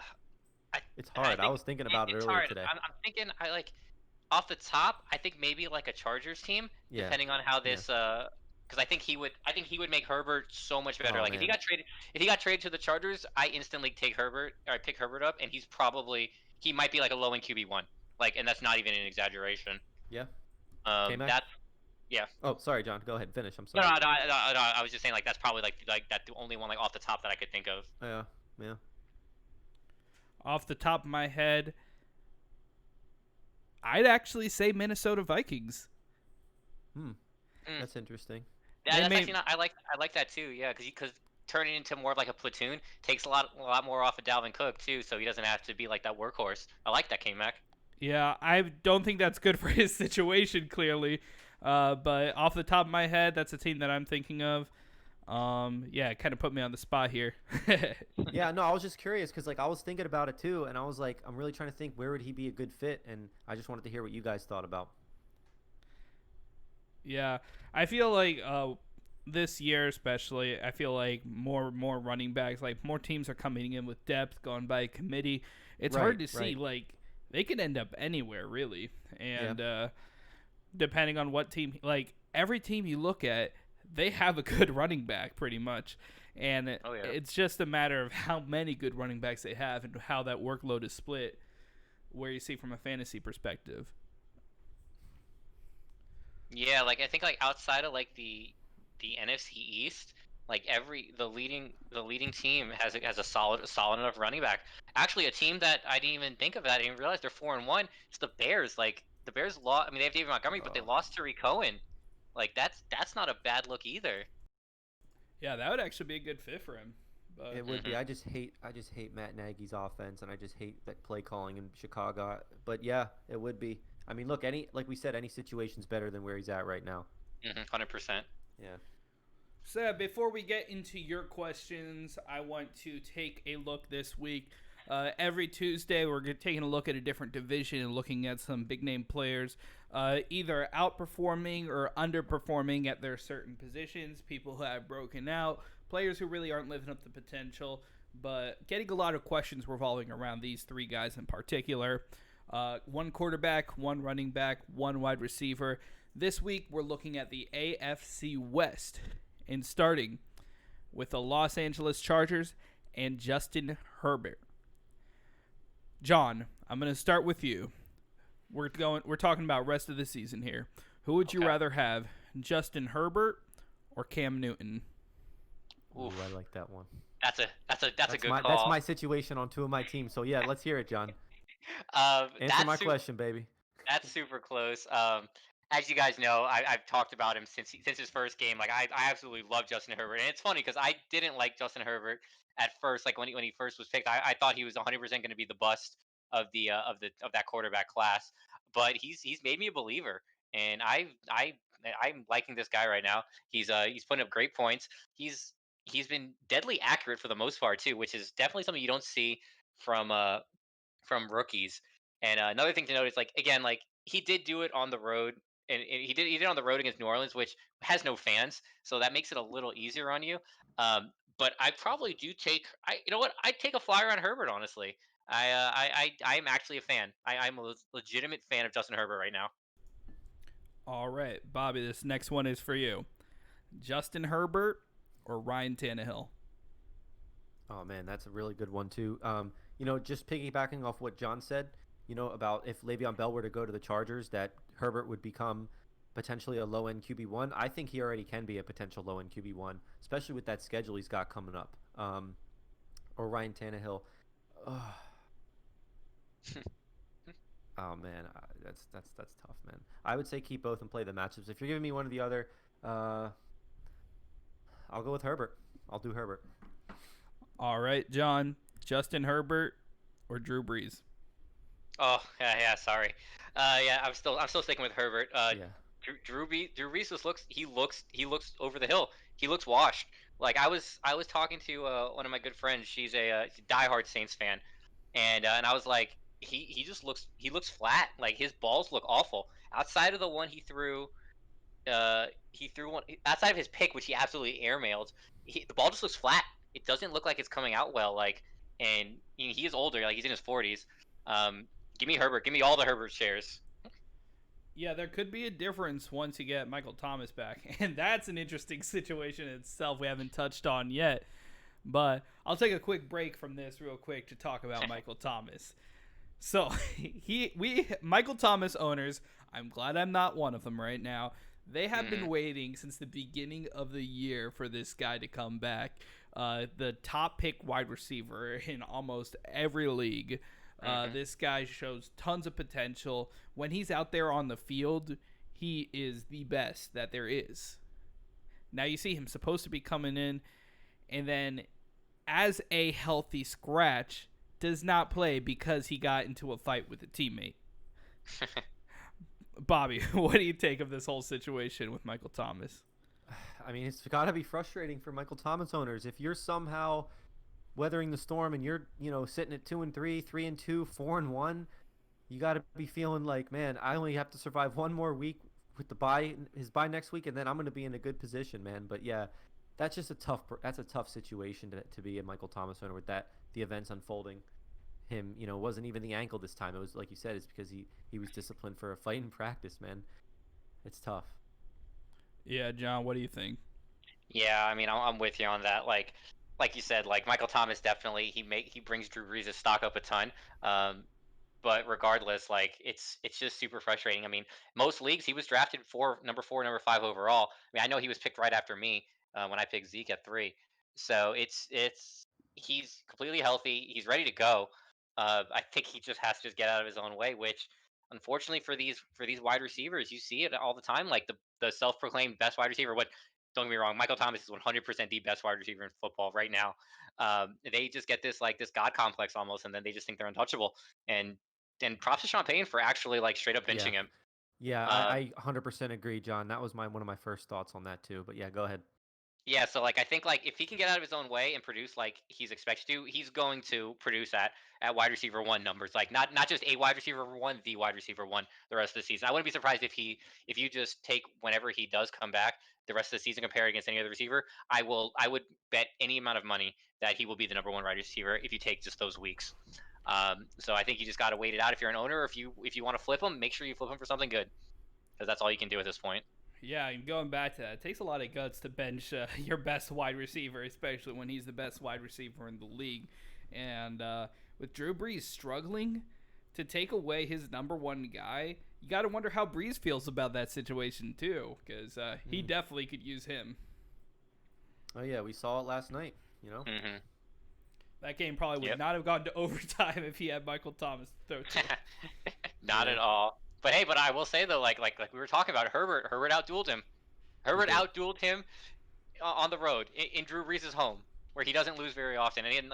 It's hard. I was thinking about it it's earlier hard. today. I'm thinking off the top. I think maybe like a Chargers team, Yeah. depending on how this because I think he would make Herbert so much better. Oh, Like if he man. got traded to the Chargers, I instantly pick Herbert up, and he might be like a low end QB1. Like, and that's not even an exaggeration. Yeah. K-Mac? That's yeah. Oh, sorry, John. Go ahead. Finish. I'm No, sorry. no, I was just saying like that's probably like that the only one like off the top that I could think of. Yeah. Off the top of my head, I'd actually say Minnesota Vikings. That's interesting. Yeah, that's actually not. I like that too. Yeah, because turning into more of like a platoon takes a lot more off of Dalvin Cook too, so he doesn't have to be like that workhorse. I like that, K-Mac. Yeah, I don't think that's good for his situation, clearly. But off the top of my head, that's a team that I'm thinking of. Yeah, it kind of put me on the spot here. Yeah, no, I was just curious because like I was thinking about it too, and I was like, I'm really trying to think where would he be a good fit, and I just wanted to hear what you guys thought about. Yeah, I feel like this year especially, I feel like more running backs, like more teams are coming in with depth, going by committee. It's hard to see, like they could end up anywhere really, and depending on what team, like every team you look at, they have a good running back pretty much, and it's just a matter of how many good running backs they have and how that workload is split, where you see from a fantasy perspective. Yeah, like I think like outside of like the NFC East, like the leading team has a solid enough running back. Actually, a team that I didn't even think of that I didn't realize they're 4-1. It's the Bears. Like the Bears lost. I mean, they have David Montgomery, but they lost to Cohen. Like that's not a bad look either. Yeah, that would actually be a good fit for him. But It would be. I just hate Matt Nagy's offense, and I just hate that play calling in Chicago. But yeah, it would be. I mean, look, like we said, any situation's better than where he's at right now. 100%. Yeah. So before we get into your questions, I want to take a look this week. Every Tuesday, we're taking a look at a different division and looking at some big-name players, either outperforming or underperforming at their certain positions, people who have broken out, players who really aren't living up to potential, but getting a lot of questions revolving around these three guys in particular. One quarterback, one running back, one wide receiver. This week, we're looking at the AFC West, and starting with the Los Angeles Chargers and Justin Herbert. John, I'm going to start with you. We're talking about rest of the season here. Who would you rather have, Justin Herbert or Cam Newton? Ooh, I like that one. That's a good call. That's my situation on two of my teams. So yeah, let's hear it, John. Answer my question, baby. That's super close. As you guys know, I've talked about him since his first game. Like I absolutely love Justin Herbert, and it's funny because I didn't like Justin Herbert at first. Like when he first was picked, I thought he was 100% going to be the bust of that quarterback class. But he's made me a believer, and I'm liking this guy right now. He's putting up great points. He's been deadly accurate for the most part too, which is definitely something you don't see from rookies. And another thing to note is like again, like he did do it on the road, and he did on the road against New Orleans, which has no fans, so that makes it a little easier on you. But I probably do you know what? I'd take a flyer on Herbert, honestly. I'm actually a fan. I'm a legitimate fan of Justin Herbert right now. All right, Bobby, this next one is for you. Justin Herbert or Ryan Tannehill? Oh man, that's a really good one too. Just piggybacking off what John said, about if Le'Veon Bell were to go to the Chargers, that Herbert would become potentially a low-end QB1. I think he already can be a potential low-end QB1, especially with that schedule he's got coming up. Or Ryan Tannehill. Oh man, that's tough, man. I would say keep both and play the matchups. If you're giving me one or the other, I'll go with Herbert. I'll do Herbert. All right, John. Justin Herbert or Drew Brees? Oh yeah, sorry. Yeah, I'm still sticking with Herbert. Yeah. Drew Brees just looks over the hill. He looks washed. Like I was talking to one of my good friends. She's a diehard Saints fan, and I was like, he looks flat. Like his balls look awful. Outside of the one he threw one outside of his pick, which he absolutely airmailed. The ball just looks flat. It doesn't look like it's coming out well. Like, and he is older. Like he's in his 40s. Um, Give me Herbert. Give me all the Herbert shares. Yeah, there could be a difference once you get Michael Thomas back, and that's an interesting situation in itself we haven't touched on yet. But I'll take a quick break from this real quick to talk about Michael Thomas. So Michael Thomas owners, I'm glad I'm not one of them right now. They have been waiting since the beginning of the year for this guy to come back. The top pick wide receiver in almost every league. This guy shows tons of potential. When he's out there on the field, he is the best that there is. Now you see him supposed to be coming in, and then as a healthy scratch, does not play because he got into a fight with a teammate. Bobby, what do you take of this whole situation with Michael Thomas? I mean, it's got to be frustrating for Michael Thomas owners if you're somehow weathering the storm and you're, sitting at 2-3, 3-2, 4-1. You got to be feeling like, man, I only have to survive one more week with his bye next week, and then I'm going to be in a good position, man. But yeah, that's a tough situation to be a Michael Thomas owner with the events unfolding. Him, wasn't even the ankle this time. It was like you said, it's because he was disciplined for a fight in practice, man. It's tough. Yeah, John, what do you think? Yeah, I mean, I'm with you on that. Like you said, like Michael Thomas definitely he brings Drew Brees' stock up a ton. But regardless, like it's just super frustrating. I mean, most leagues he was drafted number four, number five overall. I mean, I know he was picked right after me when I picked Zeke at 3. So it's he's completely healthy. He's ready to go. I think he just has to just get out of his own way, which unfortunately for these wide receivers, you see it all the time. Like the self-proclaimed best wide receiver. What? Don't get me wrong, Michael Thomas is 100% the best wide receiver in football right now. They just get this god complex almost, and then they just think they're untouchable. And props to Sean Payton for actually like straight up Yeah. benching him. Yeah, Um, I 100% agree, John. That was one of my first thoughts on that too. But yeah, go ahead. yeah, so like I think like if he can get out of his own way and produce like he's expected to, he's going to produce at wide receiver one numbers. Like not just a wide receiver one, the wide receiver one the rest of the season. I wouldn't be surprised if you just take whenever he does come back the rest of the season, compare it against any other receiver. I would bet any amount of money that he will be the number one wide receiver if you take just those weeks. So I think you just got to wait it out. If you're an owner, if you want to flip him, make sure you flip him for something good, because that's all you can do at this point. Yeah, and going back to that, it takes a lot of guts to bench your best wide receiver, especially when he's the best wide receiver in the league. And with Drew Brees struggling to take away his number one guy, you got to wonder how Brees feels about that situation too, because he definitely could use him. Oh yeah, we saw it last night. Mm-hmm. That game probably would Yep. not have gone to overtime if he had Michael Thomas throw to. Not Yeah. at all. But hey, but I will say though, like we were talking about, Herbert outdueled him. Herbert did. outdueled him on the road in Drew Brees' home, where he doesn't lose very often. And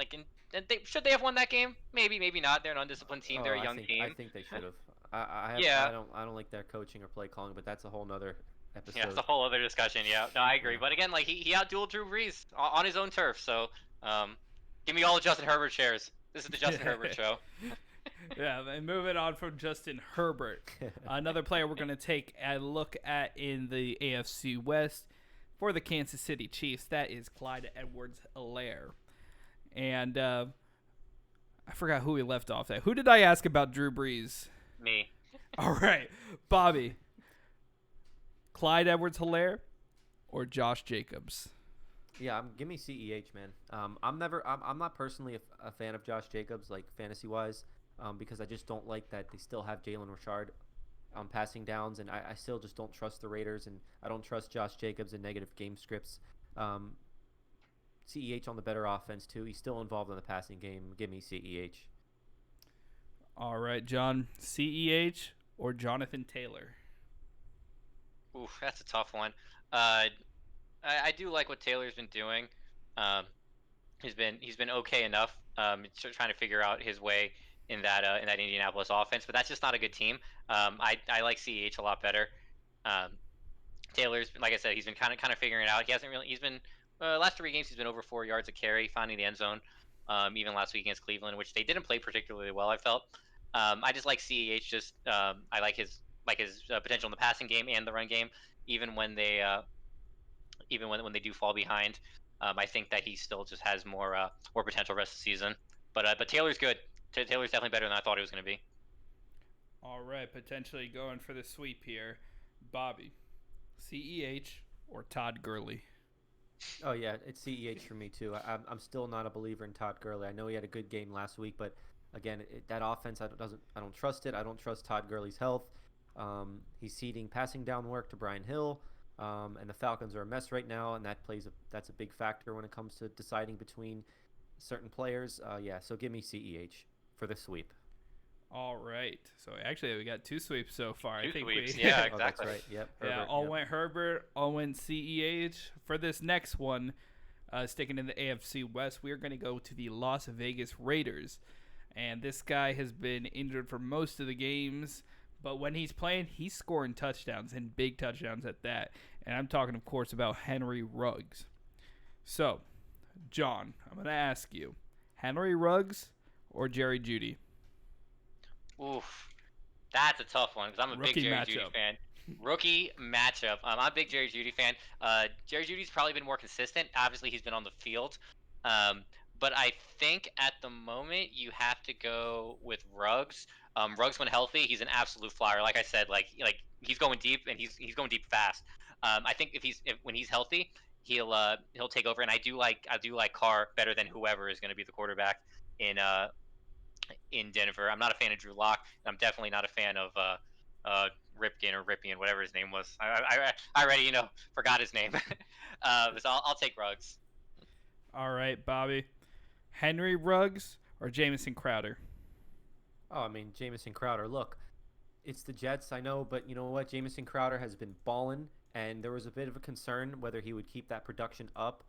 should they have won that game? Maybe, maybe not. They're an undisciplined team. Oh, They're a young I team. think they should have. I Yeah, don't like their coaching or play calling, but that's a whole nother episode. yeah, it's a whole other discussion. Yeah, no, I agree. Yeah. But again, like he outdueled Drew Brees on his own turf. So, give me all the Justin Herbert shares. This is the Justin Herbert show. Yeah, and moving on from Justin Herbert, another player we're going to take a look at in the AFC West for the Kansas City Chiefs. That is Clyde Edwards-Helaire. And I forgot who we left off at. Who did I ask about Drew Brees? Me. All right, Bobby. Clyde Edwards-Helaire or Josh Jacobs? Yeah, give me CEH, man. I'm not personally a fan of Josh Jacobs, like fantasy wise, because I just don't like that they still have Jalen Richard on passing downs, and I still just don't trust the Raiders, and I don't trust Josh Jacobs in negative game scripts. CEH on the better offense too. He's still involved in the passing game. Give me CEH. All right, John. CEH or Jonathan Taylor? Ooh, that's a tough one. I do like what Taylor's been doing. Um, he's been okay enough. Trying to figure out his way in that Indianapolis offense, but that's just not a good team. I like CEH a lot better. Um, Taylor's, like I said, he's been kind of figuring it out. He hasn't really. He's been last 3 games he's been over 4 yards a carry, finding the end zone. Even last week against Cleveland, which they didn't play particularly well, I felt. I just like CEH. Just I like his potential in the passing game and the run game, even when they even when they do fall behind. I think that he still just has more potential rest of the season. But Taylor's good. Taylor's definitely better than I thought he was going to be. All right, potentially going for the sweep here. Bobby, CEH or Todd Gurley? Oh yeah, it's CEH for me too. I'm still not a believer in Todd Gurley. I know he had a good game last week, but again, that offense I don't trust it. I don't trust Todd Gurley's health. He's ceding passing down work to Brian Hill, and the Falcons are a mess right now, and that's a big factor when it comes to deciding between certain players. Yeah, so give me CEH for the sweep. All right. So actually, we got 2 sweeps so far. I Two think sweeps, we. yeah. Oh, that's Exactly. right. Yep. Yeah, Herbert, all yep. went Herbert, all went CEH. For this next one, sticking in the AFC West, we are going to go to the Las Vegas Raiders. And this guy has been injured for most of the games, but when he's playing, he's scoring touchdowns, and big touchdowns at that. And I'm talking, of course, about Henry Ruggs. So, John, I'm going to ask you, Henry Ruggs or Jerry Jeudy? Oof, that's a tough one because I'm a big Rookie Jerry matchup. Jeudy fan. Rookie matchup. I'm a big Jerry Jeudy fan. Jerry Judy's probably been more consistent. Obviously, he's been on the field. Um, but I think at the moment you have to go with Ruggs. Ruggs, when healthy, he's an absolute flyer. Like I said, like he's going deep and he's going deep fast. I think if when he's healthy, he'll take over. And I do like Carr better than whoever is going to be the quarterback in Denver. I'm not a fan of Drew Lock. I'm definitely not a fan of Ripken or Ripien, whatever his name was. I already forgot his name. So I'll take Ruggs. All right, Bobby. Henry Ruggs or Jamison Crowder? Oh, I mean, Jamison Crowder. Look, it's the Jets, I know, but you know what? Jamison Crowder has been balling, and there was a bit of a concern whether he would keep that production up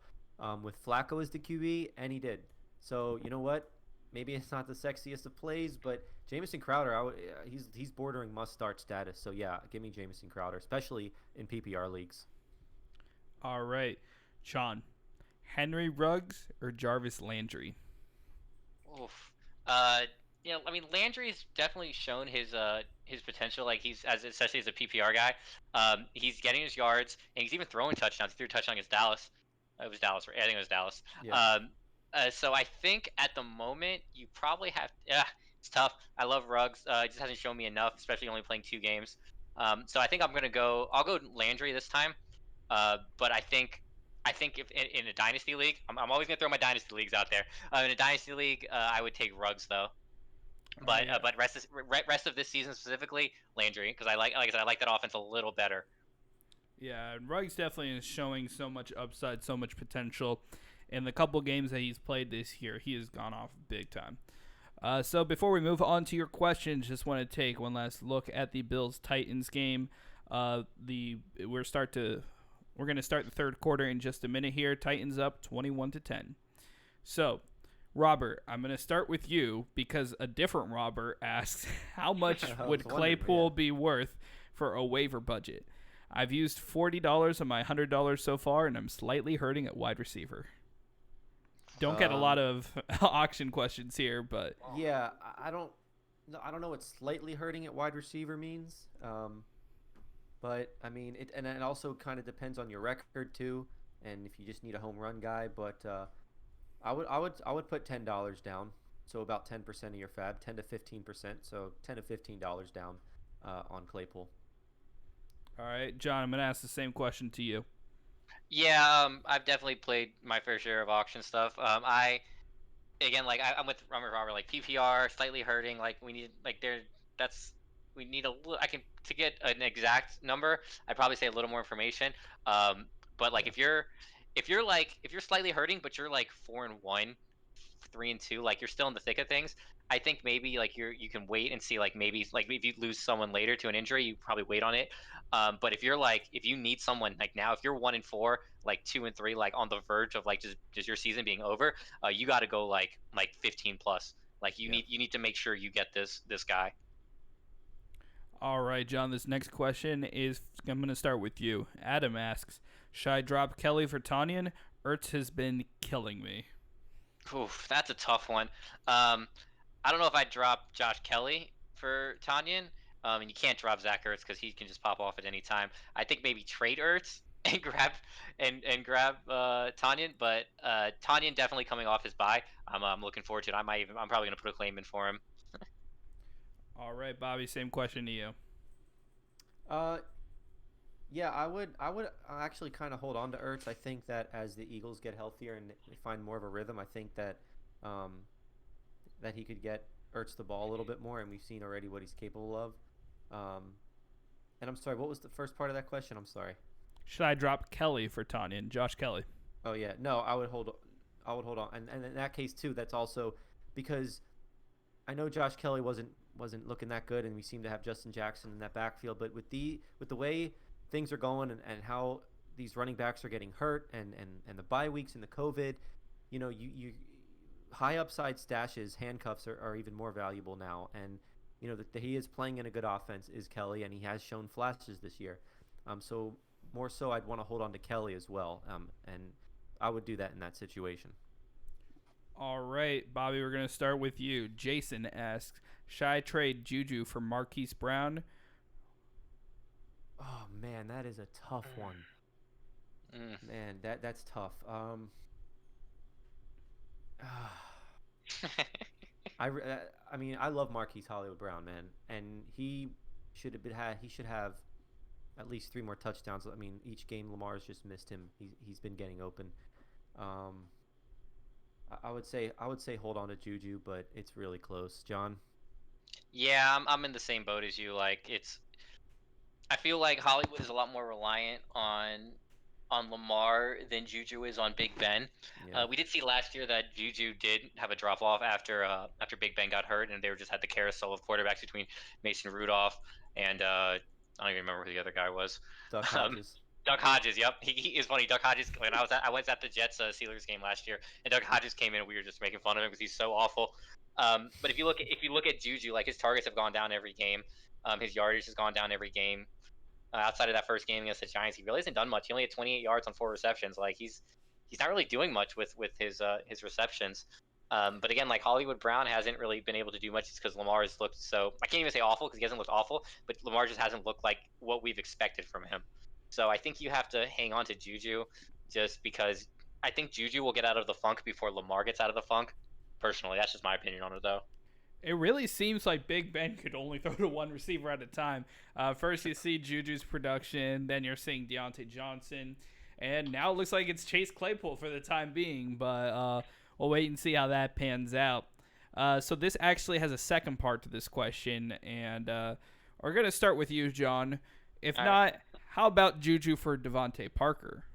with Flacco as the QB, and he did. So you know what? Maybe it's not the sexiest of plays, but Jamison Crowder, he's bordering must-start status. So yeah, give me Jamison Crowder, especially in PPR leagues. All right, Sean. Henry Ruggs or Jarvis Landry? Oof. I mean, Landry's definitely shown his potential. Like especially as a PPR guy. He's getting his yards and he's even throwing touchdowns. He threw a touchdown against Dallas. It was Dallas, right? I think it was Dallas. Yeah. So I think at the moment you probably have. Yeah, it's tough. I love Ruggs. He just hasn't shown me enough, especially only playing 2 games. So I think I'll go Landry this time. But I think if in a dynasty league, I'm always gonna throw my dynasty leagues out there. In a dynasty league, I would take Ruggs though. But yeah. but rest of this season specifically, Landry, because like I said, I like that offense a little better. Yeah, and Ruggs definitely is showing so much upside, so much potential. In the couple games that he's played this year, he has gone off big time. So before we move on to your questions, just want to take one last look at the Bills-Titans game. We're going to start the third quarter in just a minute here. Titans up 21-10. So, Robert, I'm going to start with you because a different Robert asks, how much would Claypool be worth for a waiver budget? I've used $40 of my $100 so far, and I'm slightly hurting at wide receiver. Don't get a lot of auction questions here, but Yeah, I don't know what slightly hurting at wide receiver means. But I mean, it also kind of depends on your record too, and if you just need a home run guy. But I would put $10 down, so about 10% of your fab, 10 to 15%, so $10 to $15 down on Claypool. all right, John, I'm going to ask the same question to you. Yeah, I've definitely played my fair share of auction stuff. I'm with Robert, like PPR, slightly hurting. Like we need like there that's we need a little. I can to get an exact number. I'd probably say a little more information. But like if you're slightly hurting, but you're like 4-1, 3-2, like you're still in the thick of things. I think maybe like you can wait and see like maybe if you lose someone later to an injury, you probably wait on it. But if you need someone like now, if you're 1-4, like 2-3, like on the verge of like just your season being over, you got to go like 15 plus. Like you Yeah. need to make sure you get this guy. All right, John. This next question is I'm going to start with you. Adam asks, should I drop Kelly for Tanyan? Ertz has been killing me. Oof, that's a tough one. Um, I don't know if I'd drop Josh Kelly for Tanyan. And you can't drop Zach Ertz because he can just pop off at any time. I think maybe trade Ertz and grab Tanyan, but Tanyan definitely coming off his bye. I'm looking forward to it. I'm probably gonna put a claim in for him. All right, Bobby. Same question to you. Uh, yeah, I would actually kind of hold on to Ertz. I think that as the Eagles get healthier and they find more of a rhythm, I think that um, that he could get Ertz the ball a little bit more, and we've seen already what he's capable of. Um, and I'm sorry, what was the first part of that question? I'm sorry. Should I drop Kelly for Tanyan? Josh Kelly. Oh yeah, no, I would hold on, and in that case too, that's also because I know Josh Kelly wasn't looking that good, and we seem to have Justin Jackson in that backfield. But with the way things are going and how these running backs are getting hurt and the bye weeks and the COVID, you high upside stashes, handcuffs are even more valuable now. And that he is playing in a good offense is Kelly, and he has shown flashes this year. So more so, I'd want to hold on to Kelly as well. And I would do that in that situation. All right, Bobby, we're going to start with you. Jason asks, should I trade Juju for Marquise Brown? Oh man, that is a tough one. Man, that's tough. I mean, I love Marquise Hollywood Brown, man, and he should have at least 3 more touchdowns. I mean, each game Lamar's just missed him. He's been getting open. Um, I would say hold on to Juju, but it's really close. John. Yeah, I'm in the same boat as you. Like I feel like Hollywood is a lot more reliant on Lamar than Juju is on Big Ben. Yeah. We did see last year that Juju did have a drop off after Big Ben got hurt, and they were just had the carousel of quarterbacks between Mason Rudolph and I don't even remember who the other guy was. Duck Um, Hodges. Duck Hodges, yep, he is funny. Duck Hodges, when I was at the Jets Steelers game last year, and Duck Hodges came in, and we were just making fun of him because he's so awful. But if you look at Juju, like his targets have gone down every game, his yardage has gone down every game. Outside of that first game against the Giants, he really hasn't done much. He only had 28 yards on 4 receptions. Like he's not really doing much with his receptions. But again, like Hollywood Brown hasn't really been able to do much because Lamar has looked so. I can't even say awful because he hasn't looked awful, but Lamar just hasn't looked like what we've expected from him. So I think you have to hang on to Juju just because I think Juju will get out of the funk before Lamar gets out of the funk. Personally, that's just my opinion on it, though. It really seems like Big Ben could only throw to one receiver at a time. First, you see Juju's production, then you're seeing Deontay Johnson, and now it looks like it's Chase Claypool for the time being, but we'll wait and see how that pans out. So this actually has a second part to this question, and we're going to start with you, John. If All not, right. how about Juju for Devontae Parker?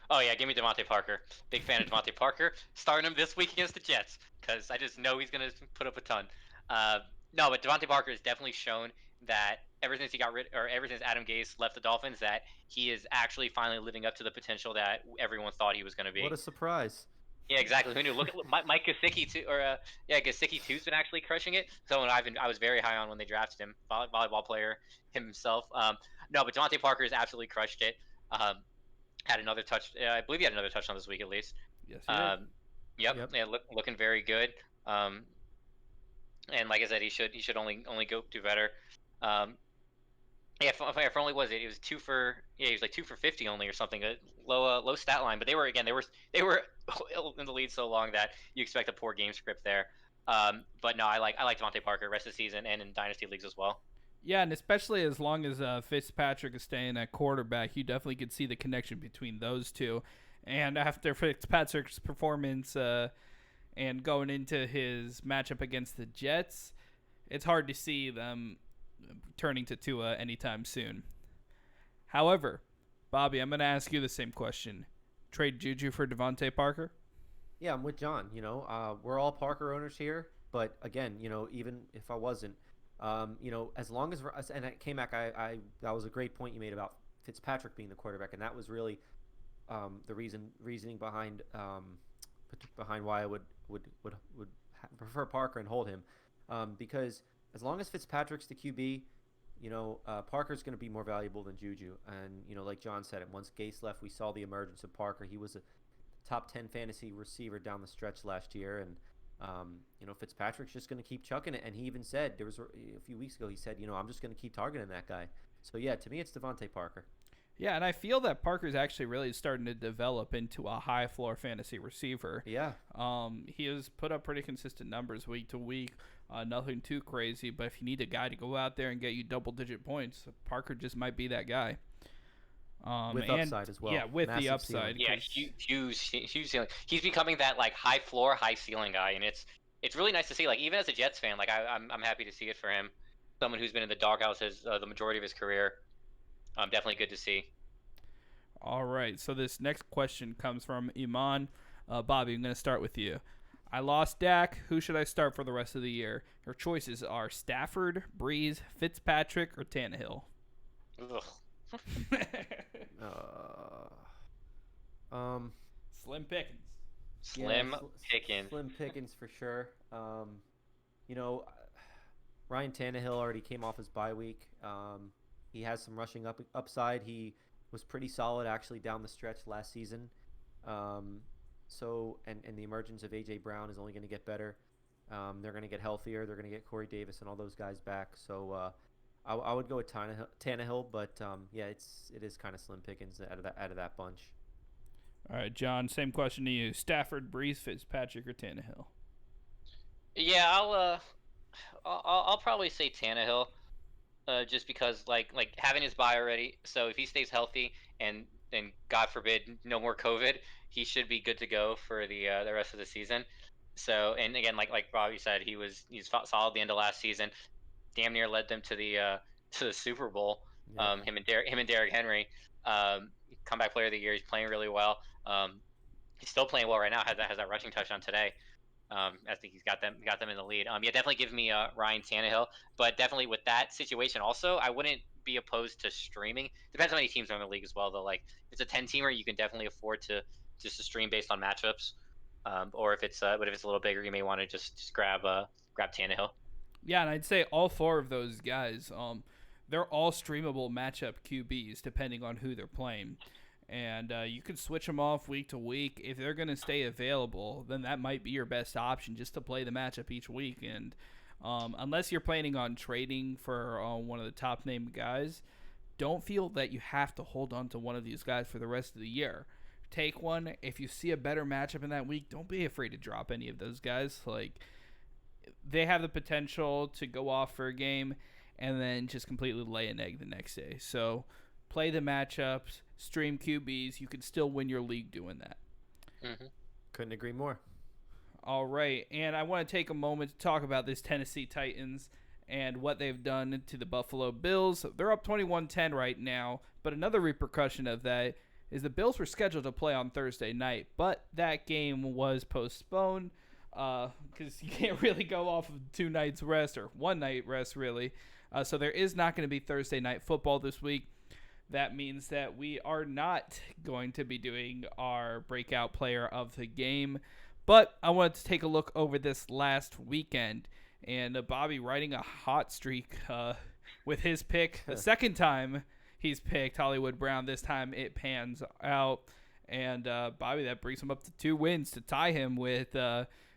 Oh yeah, give me Devontae Parker. Big fan of Devontae Parker. Starting him this week against the Jets because I just know he's gonna put up a ton. No, but Devontae Parker has definitely shown that ever since ever since Adam Gase left the Dolphins, that he is actually finally living up to the potential that everyone thought he was gonna be. What a surprise. Yeah, exactly. Who knew? Look at Mike Gesicki too, or Gesicki too's been actually crushing it. Someone I was very high on when they drafted him, volleyball player himself. No, but Devontae Parker has absolutely crushed it. Had another touch. I believe he had another touchdown this week at least. Yes, he did. Yep. Yep. Yeah, looking very good. And like I said, he should only go do better. Yeah, for only was it? It was he was like 2 for 50 only or something. A low stat line, but they were they were in the lead so long that you expect a poor game script there. But no, I like Devontae Parker rest of the season and in dynasty leagues as well. Yeah, and especially as long as Fitzpatrick is staying at quarterback, you definitely could see the connection between those two. And after Fitzpatrick's performance and going into his matchup against the Jets, it's hard to see them turning to Tua anytime soon. However, Bobby, I'm going to ask you the same question. Trade Juju for Devontae Parker? Yeah, I'm with John. We're all Parker owners here, but again, even if I wasn't, as long as and at K-Mac, I that was a great point you made about Fitzpatrick being the quarterback, and that was really the reasoning behind why I would Parker and hold him, because as long as Fitzpatrick's the QB, Parker's going to be more valuable than Juju. And like John said, once Gase left, we saw the emergence of Parker. He was a top 10 fantasy receiver down the stretch last year, and Fitzpatrick's just going to keep chucking it. And he even said, there was a few weeks ago, he said, I'm just going to keep targeting that guy. So yeah, to me, it's Devontae Parker. Yeah, and I feel that Parker's actually really starting to develop into a high floor fantasy receiver. Yeah. He has put up pretty consistent numbers week to week. Nothing too crazy, but if you need a guy to go out there and get you double-digit points, Parker just might be that guy. With upside as well. Yeah, with Massive the upside. Yeah, huge ceiling. He's becoming that like high floor, high ceiling guy, and it's really nice to see. Like even as a Jets fan, like I'm happy to see it for him. Someone who's been in the doghouse the majority of his career. Definitely good to see. All right, so this next question comes from Iman. Bobby, I'm going to start with you. I lost Dak. Who should I start for the rest of the year? Your choices are Stafford, Breeze, Fitzpatrick, or Tannehill. Slim pickings. Slim pickings. Slim pickings for sure. Ryan Tannehill already came off his bye week. He has some rushing upside. He was pretty solid actually down the stretch last season. And the emergence of A.J. Brown is only going to get better. They're going to get healthier. They're going to get Corey Davis and all those guys back. So I would go with Tannehill, but it is kind of slim pickings out of that bunch. All right, John, same question to you. Stafford, Breeze, Fitzpatrick, or Tannehill? Yeah, I'll probably say Tannehill, just because like having his bye already. So if he stays healthy and God forbid no more COVID, he should be good to go for the rest of the season. So and again like Bobby said, he's solid the end of last season, damn near led them to the Super Bowl. Yeah. Him and Derrick Henry, comeback player of the year. He's playing really well. He's still playing well right now. Has that rushing touchdown today. I think he's got them in the lead. Definitely give me Ryan Tannehill, but definitely with that situation also, I wouldn't be opposed to streaming. Depends on how many teams are in the league as well, though. Like if it's a 10-teamer, you can definitely afford to stream based on matchups. Or if it's a little bigger, you may want to just grab Tannehill. Yeah, and I'd say all four of those guys, they're all streamable matchup QBs depending on who they're playing. And you can switch them off week to week. If they're going to stay available, then that might be your best option, just to play the matchup each week. And unless you're planning on trading for one of the top named guys, don't feel that you have to hold on to one of these guys for the rest of the year. Take one. If you see a better matchup in that week, don't be afraid to drop any of those guys. Like, they have the potential to go off for a game and then just completely lay an egg the next day. So play the matchups, stream QBs. You can still win your league doing that. Mm-hmm. Couldn't agree more. All right, and I want to take a moment to talk about this Tennessee Titans and what they've done to the Buffalo Bills. They're up 21-10 right now, but another repercussion of that is the Bills were scheduled to play on Thursday night, but that game was postponed because you can't really go off of 2 nights rest or 1 night rest, really. So there is not going to be Thursday night football this week. That means that we are not going to be doing our breakout player of the game. But I wanted to take a look over this last weekend. And Bobby riding a hot streak with his pick. The second time he's picked Hollywood Brown. This time it pans out. And Bobby, that brings him up to 2 wins to tie him with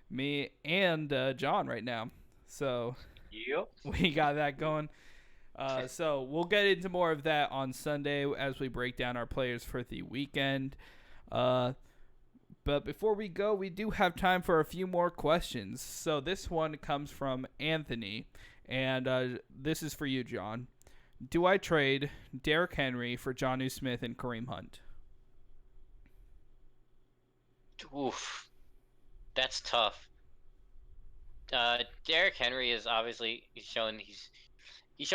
me and John right now. So yep. We got that going. So we'll get into more of that on Sunday as we break down our players for the weekend. But before we go, we do have time for a few more questions. So this one comes from Anthony, and this is for you, John. Do I trade Derrick Henry for Jonnu Smith and Kareem Hunt? Oof, that's tough. Derrick Henry is obviously he's shown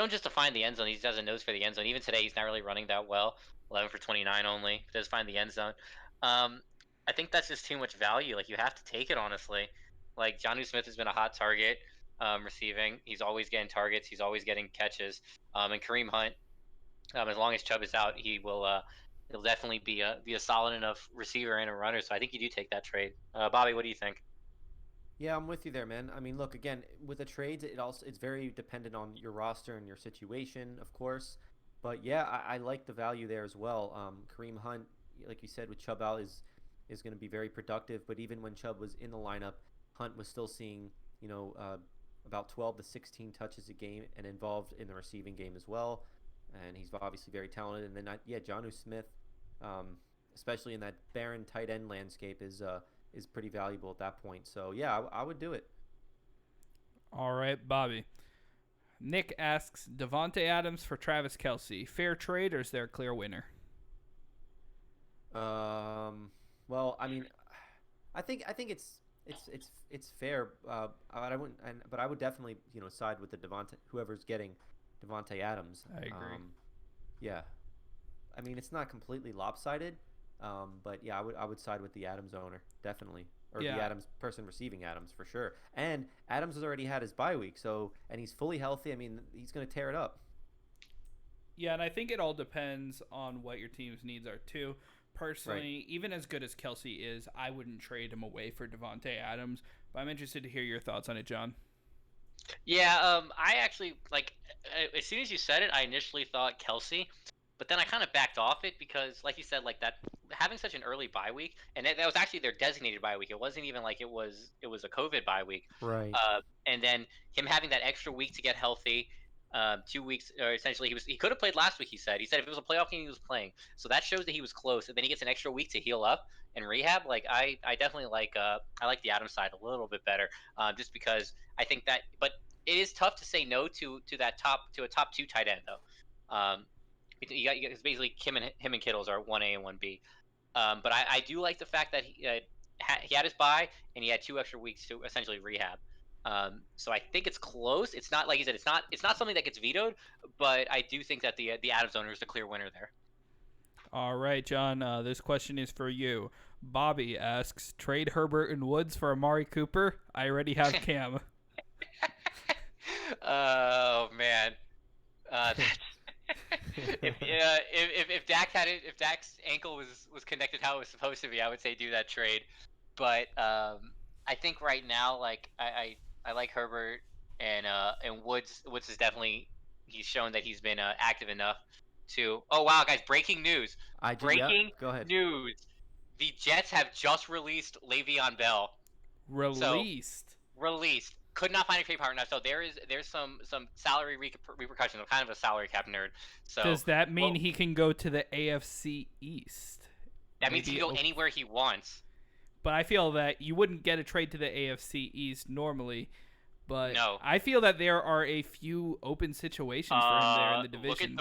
just to find the end zone. He does a nose for the end zone. Even today, he's not really running that well. 11 for 29 only. He does find the end zone. I think that's just too much value. Like, you have to take it, honestly. Like, Jonnu Smith has been a hot target receiving. He's always getting targets. He's always getting catches. And Kareem Hunt, as long as Chubb is out, he'll definitely be a solid enough receiver and a runner. So I think you do take that trade. Bobby, what do you think? Yeah, I'm with you there, man. I mean, look, again, with the trades, it's very dependent on your roster and your situation, of course. But yeah, I like the value there as well. Kareem Hunt, like you said, with Chubb out is going to be very productive. But even when Chubb was in the lineup, Hunt was still seeing, you know, about 12 to 16 touches a game and involved in the receiving game as well. And he's obviously very talented. And then, yeah, Jonnu Smith, um, especially in that barren tight end landscape, is pretty valuable at that point. So yeah, I would do it. All right, Bobby. Nick asks Devonte Adams for Travis Kelsey. Fair trade, or is there a clear winner? Well, I mean, I think it's fair. But I wouldn't, but I would definitely side with the Devonte whoever's getting Devonte Adams. I agree. Yeah, I mean it's not completely lopsided. But yeah, I would side with the Adams owner definitely, or Yeah. the Adams person receiving Adams for sure. And Adams has already had his bye week, so and he's fully healthy. I mean, he's gonna tear it up. Yeah, and I think it all depends on what your team's needs are too. Personally, even as good as Kelsey is, I wouldn't trade him away for Devonte Adams. But I'm interested to hear your thoughts on it, John. Yeah, I actually like as soon as you said it, I initially thought Kelsey, but then I kind of backed off it because, like you said, like that having such an early bye week, and that was actually their designated bye week. It wasn't even like it was a COVID bye week. Right. And then him having that extra week to get healthy, 2 weeks, or essentially he could have played last week. He said if it was a playoff game, he was playing. So that shows that he was close. And then he gets an extra week to heal up and rehab. Like I definitely I like the Adams side a little bit better, just because I think that, but it is tough to say no to a top two tight end though. You got it's basically him and Kittles are 1A and 1B. But I do like the fact that he had his bye and he had 2 extra weeks to essentially rehab. So I think it's close. It's not like you said. It's not something that gets vetoed, but I do think that the Adams owner is the clear winner there. All right, John. This question is for you. Bobby asks, trade Herbert and Woods for Amari Cooper. I already have Cam. Oh man, if Dak if Dak's ankle was connected how it was supposed to be, I would say do that trade. But I think right now, like I like Herbert and Woods. Woods is definitely he's shown that he's been active enough to. Oh wow, guys! Breaking news! Yeah, Breaking go ahead. news! The Jets have just released Le'Veon Bell. So Released. released. Could not find a trade partner. So there's some salary repercussions. I'm kind of a salary cap nerd. So Does that mean well, he can go to the AFC East? that means he Maybe can go anywhere he wants. But I feel that you wouldn't get a trade to the AFC East normally. But No. I feel that there are a few open situations for him there in the division.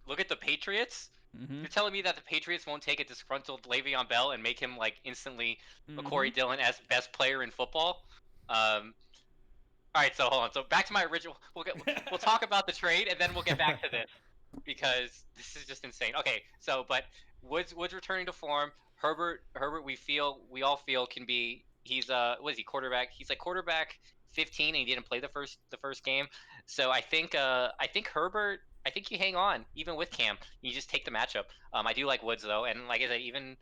Look at the Patriots. Mm-hmm. You're telling me that the Patriots won't take a disgruntled Le'Veon Bell and make him like instantly a Mm-hmm. Corey Dillon as best player in football? All right, so hold on. So back to my original. We'll talk about the trade and then we'll get back to this because this is just insane. Okay, so but Woods returning to form. Herbert we all feel can be what is he quarterback? He's like quarterback 15 and he didn't play the first game. So I think Herbert. I think you hang on even with Cam. You just take the matchup. I do like Woods though, and like I said, even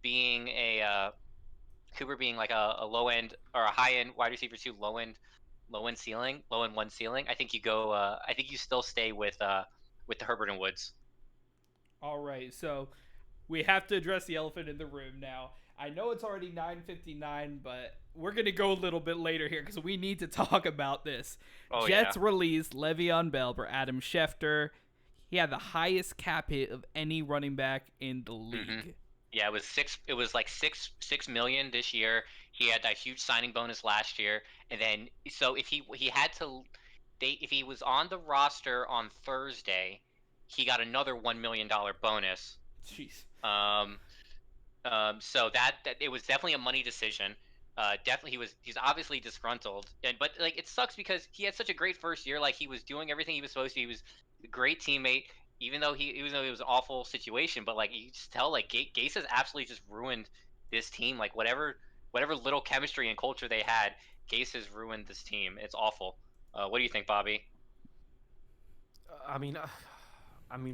being a Cooper being like a low end or a high end wide receiver two, low end ceiling, low end one ceiling. I think you go. I think you still stay with the Herbert and Woods. All right, so we have to address the elephant in the room now. I know it's already 9:59, but we're going to go a little bit later here because we need to talk about this. Oh, Jets yeah. released Le'Veon Bell for Adam Schefter. He had the highest cap hit of any running back in the league. Mm-hmm. Yeah, it was six. It was like six million this year. He had that huge signing bonus last year, and then so if he had to, if he was on the roster on Thursday, he got another $1 million bonus. Jeez. So that it was definitely a money decision. Definitely he's obviously disgruntled, but like it sucks because he had such a great first year. Like he was doing everything he was supposed to. He was a great teammate, even though it was an awful situation. But like you just tell, like Gase has absolutely just ruined this team. Like whatever little chemistry and culture they had, Gase has ruined this team. It's awful. What do you think, Bobby? I mean,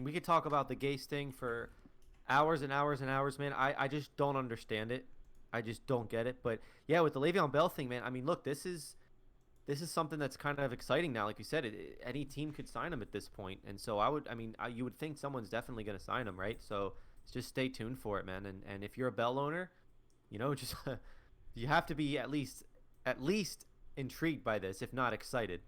we could talk about the Gase thing for hours and hours and hours, man. I just don't understand it. I just don't get it. But yeah, with the Le'Veon Bell thing, man. I mean, look, this is something that's kind of exciting now. Like you said, any team could sign him at this point, and so you would think someone's definitely going to sign him, right? So just stay tuned for it, man. And if you're a Bell owner, just you have to be at least intrigued by this, if not excited.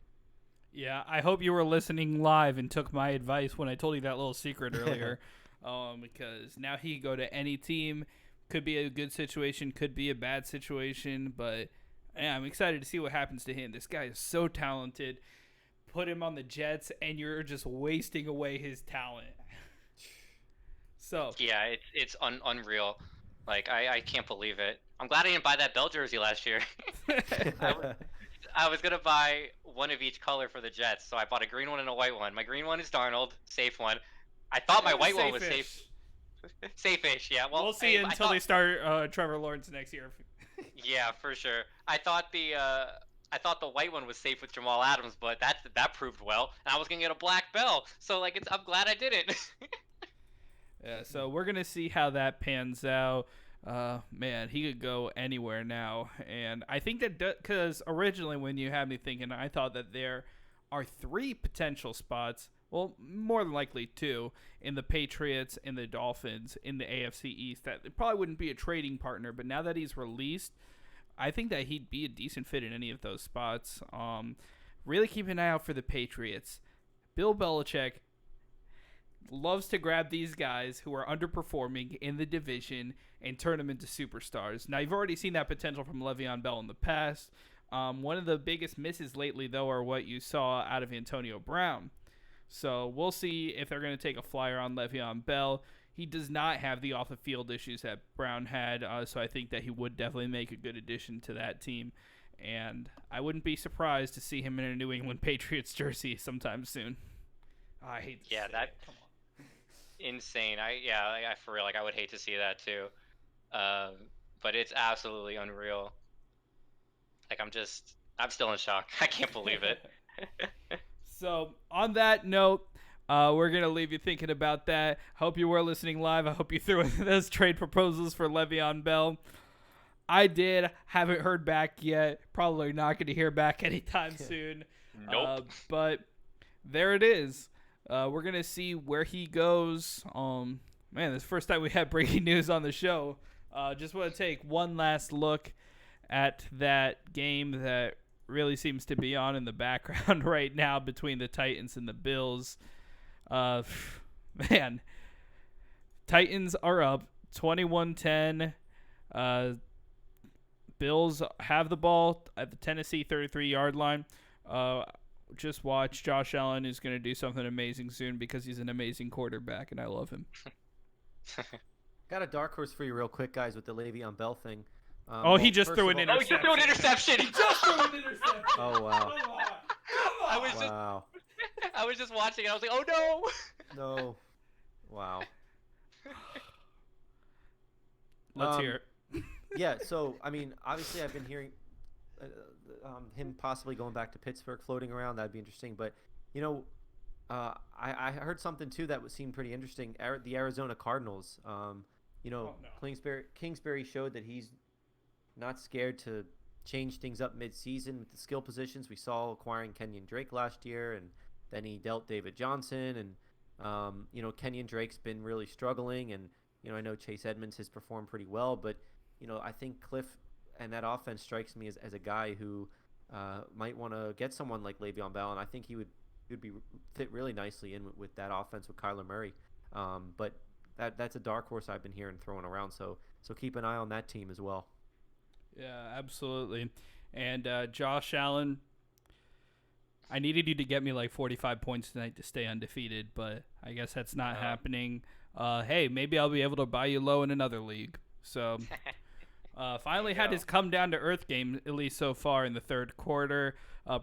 Yeah, I hope you were listening live and took my advice when I told you that little secret earlier, because now he could go to any team. Could be a good situation, could be a bad situation, but yeah, I'm excited to see what happens to him. This guy is so talented. Put him on the Jets, and you're just wasting away his talent. So yeah, it's unreal. Like I can't believe it. I'm glad I didn't buy that Bell jersey last year. I was gonna buy one of each color for the Jets, so I bought a green one and a white one. My green one is Darnold, safe one. I thought my white one was safe. Safe-ish, yeah. Well, we'll see until they start Trevor Lawrence next year. Yeah, for sure. I thought the white one was safe with Jamal Adams, but that proved well. And I was gonna get a black Bell, so I'm glad I didn't. Yeah, so we're gonna see how that pans out. Man, he could go anywhere now, and I think that because originally when you had me thinking, I thought that there are 3 potential spots. Well, more than likely 2 in the Patriots and the Dolphins in the AFC East. That it probably wouldn't be a trading partner, but now that he's released, I think that he'd be a decent fit in any of those spots. Really keep an eye out for the Patriots. Bill Belichick loves to grab these guys who are underperforming in the division and turn them into superstars. Now, you've already seen that potential from Le'Veon Bell in the past. One of the biggest misses lately, though, are what you saw out of Antonio Brown. So we'll see if they're going to take a flyer on Le'Veon Bell. He does not have the off-the-field issues that Brown had, so I think that he would definitely make a good addition to that team. And I wouldn't be surprised to see him in a New England Patriots jersey sometime soon. I hate to say that. Come on. Insane. I for real, I would hate to see that too. But it's absolutely unreal. I'm still in shock. I can't believe it. So, on that note, we're going to leave you thinking about that. Hope you were listening live. I hope you threw in those trade proposals for Le'Veon Bell. I did. Haven't heard back yet. Probably not going to hear back anytime soon. Nope. But there it is. We're going to see where he goes. Man, this is the first time we had breaking news on the show. Just want to take one last look at that game that really seems to be on in the background right now between the Titans and the Bills. Man, Titans are up 21-10. Bills have the ball at the Tennessee 33-yard line. Just watch. Josh Allen is going to do something amazing soon because he's an amazing quarterback, and I love him. Got a dark horse for you real quick, guys, with the Le'Veon Bell thing. He just threw an interception. Oh, you threw an interception! He just threw an interception! Oh, wow. Come on. I was just watching and I was like, oh no! No. Wow. Let's hear it. Yeah, so, obviously I've been hearing him possibly going back to Pittsburgh floating around. That'd be interesting. But, I heard something, too, that seemed pretty interesting. The Arizona Cardinals, Kingsbury showed that he's not scared to change things up mid-season with the skill positions. We saw acquiring Kenyon Drake last year, and then he dealt David Johnson. And, Kenyon Drake's been really struggling. And, I know Chase Edmonds has performed pretty well. But, I think Cliff and that offense strikes me as a guy who might want to get someone like Le'Veon Bell. And I think he would fit really nicely in with that offense with Kyler Murray. But that's a dark horse I've been hearing thrown around. So keep an eye on that team as well. Yeah, absolutely. And Josh Allen, I needed you to get me like 45 points tonight to stay undefeated, but I guess that's not happening. Hey, maybe I'll be able to buy you low in another league. So finally had his come down to earth game, at least so far in the third quarter.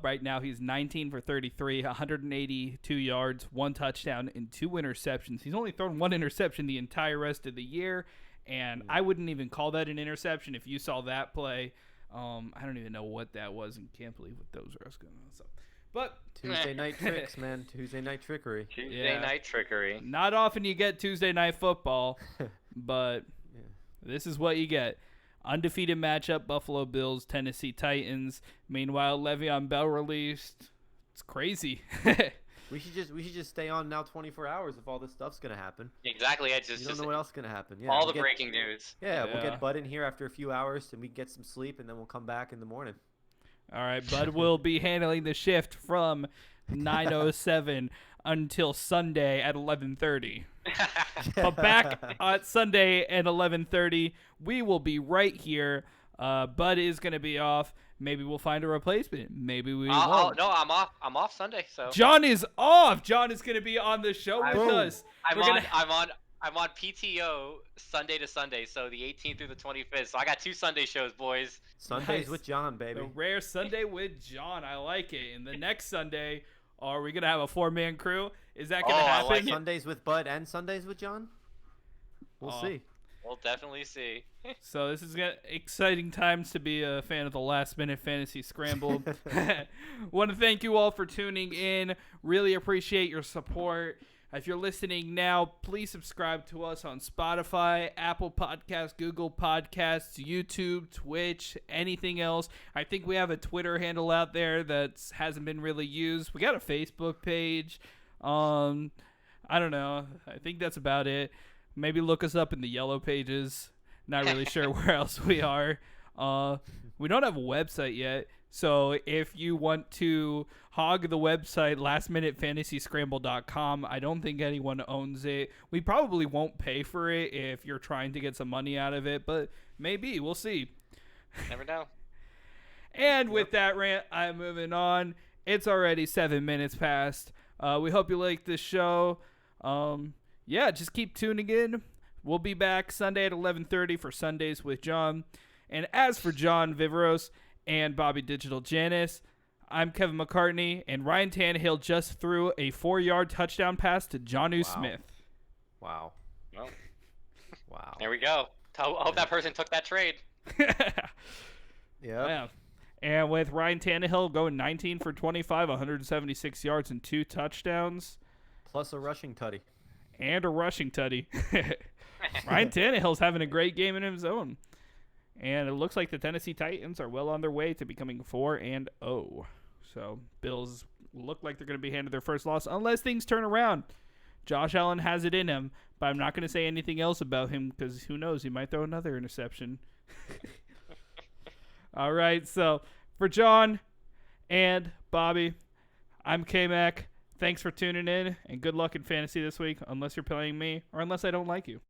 Right now he's 19 for 33, 182 yards, 1 touchdown, and 2 interceptions. He's only thrown 1 interception the entire rest of the year, and I wouldn't even call that an interception if you saw that play. I don't even know what that was and can't believe what those are going on. So, but Tuesday night tricks, man. Tuesday night trickery. Tuesday night trickery. Not often you get Tuesday night football, but this is what you get. Undefeated matchup, Buffalo Bills, Tennessee Titans. Meanwhile, Le'Veon Bell released. It's crazy. We should just stay on now 24 hours if all this stuff's gonna happen. Exactly. I You don't just know what else is gonna happen. Yeah, all we'll the breaking news. Yeah, we'll Yeah. get Bud in here after a few hours, and we get some sleep, and then we'll come back in the morning. All right, Bud will be handling the shift from 9:07 until Sunday at 11:30. But back on Sunday at 11:30, we will be right here. Bud is going to be off. Maybe we'll find a replacement. Maybe we won't. No, I'm off. I'm off Sunday. So John is off. John is going to be on the show with Boom. us. I'm We're on. gonna- I'm on PTO Sunday to Sunday, so the 18th through the 25th. So I got 2 Sunday shows, boys. Sundays Nice. with John, baby. The rare Sunday with John. I like it. And the next Sunday, are we going to have a 4-man crew? Is that going to Oh, I happen? like it. Sundays with Bud and Sundays with John. We'll Oh. see. We'll definitely see. So this is exciting times to be a fan of the Last Minute Fantasy Scramble. Want to thank you all for tuning in. Really appreciate your support. If you're listening now, please subscribe to us on Spotify, Apple Podcasts, Google Podcasts, YouTube, Twitch, anything else. I think we have a Twitter handle out there that hasn't been really used. We got a Facebook page. I don't know. I think that's about it. Maybe look us up in the yellow pages. Not really sure where else we are. We don't have a website yet. So if you want to hog the website, lastminutefantasyscramble.com, I don't think anyone owns it. We probably won't pay for it if you're trying to get some money out of it, but maybe. We'll see. Never know. And with that rant, I'm moving on. It's already 7 minutes past. We hope you like this show. Yeah, just keep tuning in. We'll be back Sunday at 11:30 for Sundays with John. And as for John Viveros and Bobby Digital Janice, I'm Kevin McCartney, and Ryan Tannehill just threw a 4-yard touchdown pass to Jonnu Smith. Wow. Well, Wow. there we go. I hope that person took that trade. Yep. Yeah. And with Ryan Tannehill going 19 for 25, 176 yards and 2 touchdowns. Plus a rushing tutty. And a rushing tutty. Ryan Tannehill's having a great game in his own. And it looks like the Tennessee Titans are well on their way to becoming 4-0. So Bills look like they're going to be handed their first loss unless things turn around. Josh Allen has it in him, but I'm not going to say anything else about him because who knows, he might throw another interception. All right, so for John and Bobby, I'm K-Mac. Thanks for tuning in, and good luck in fantasy this week, unless you're playing me or unless I don't like you.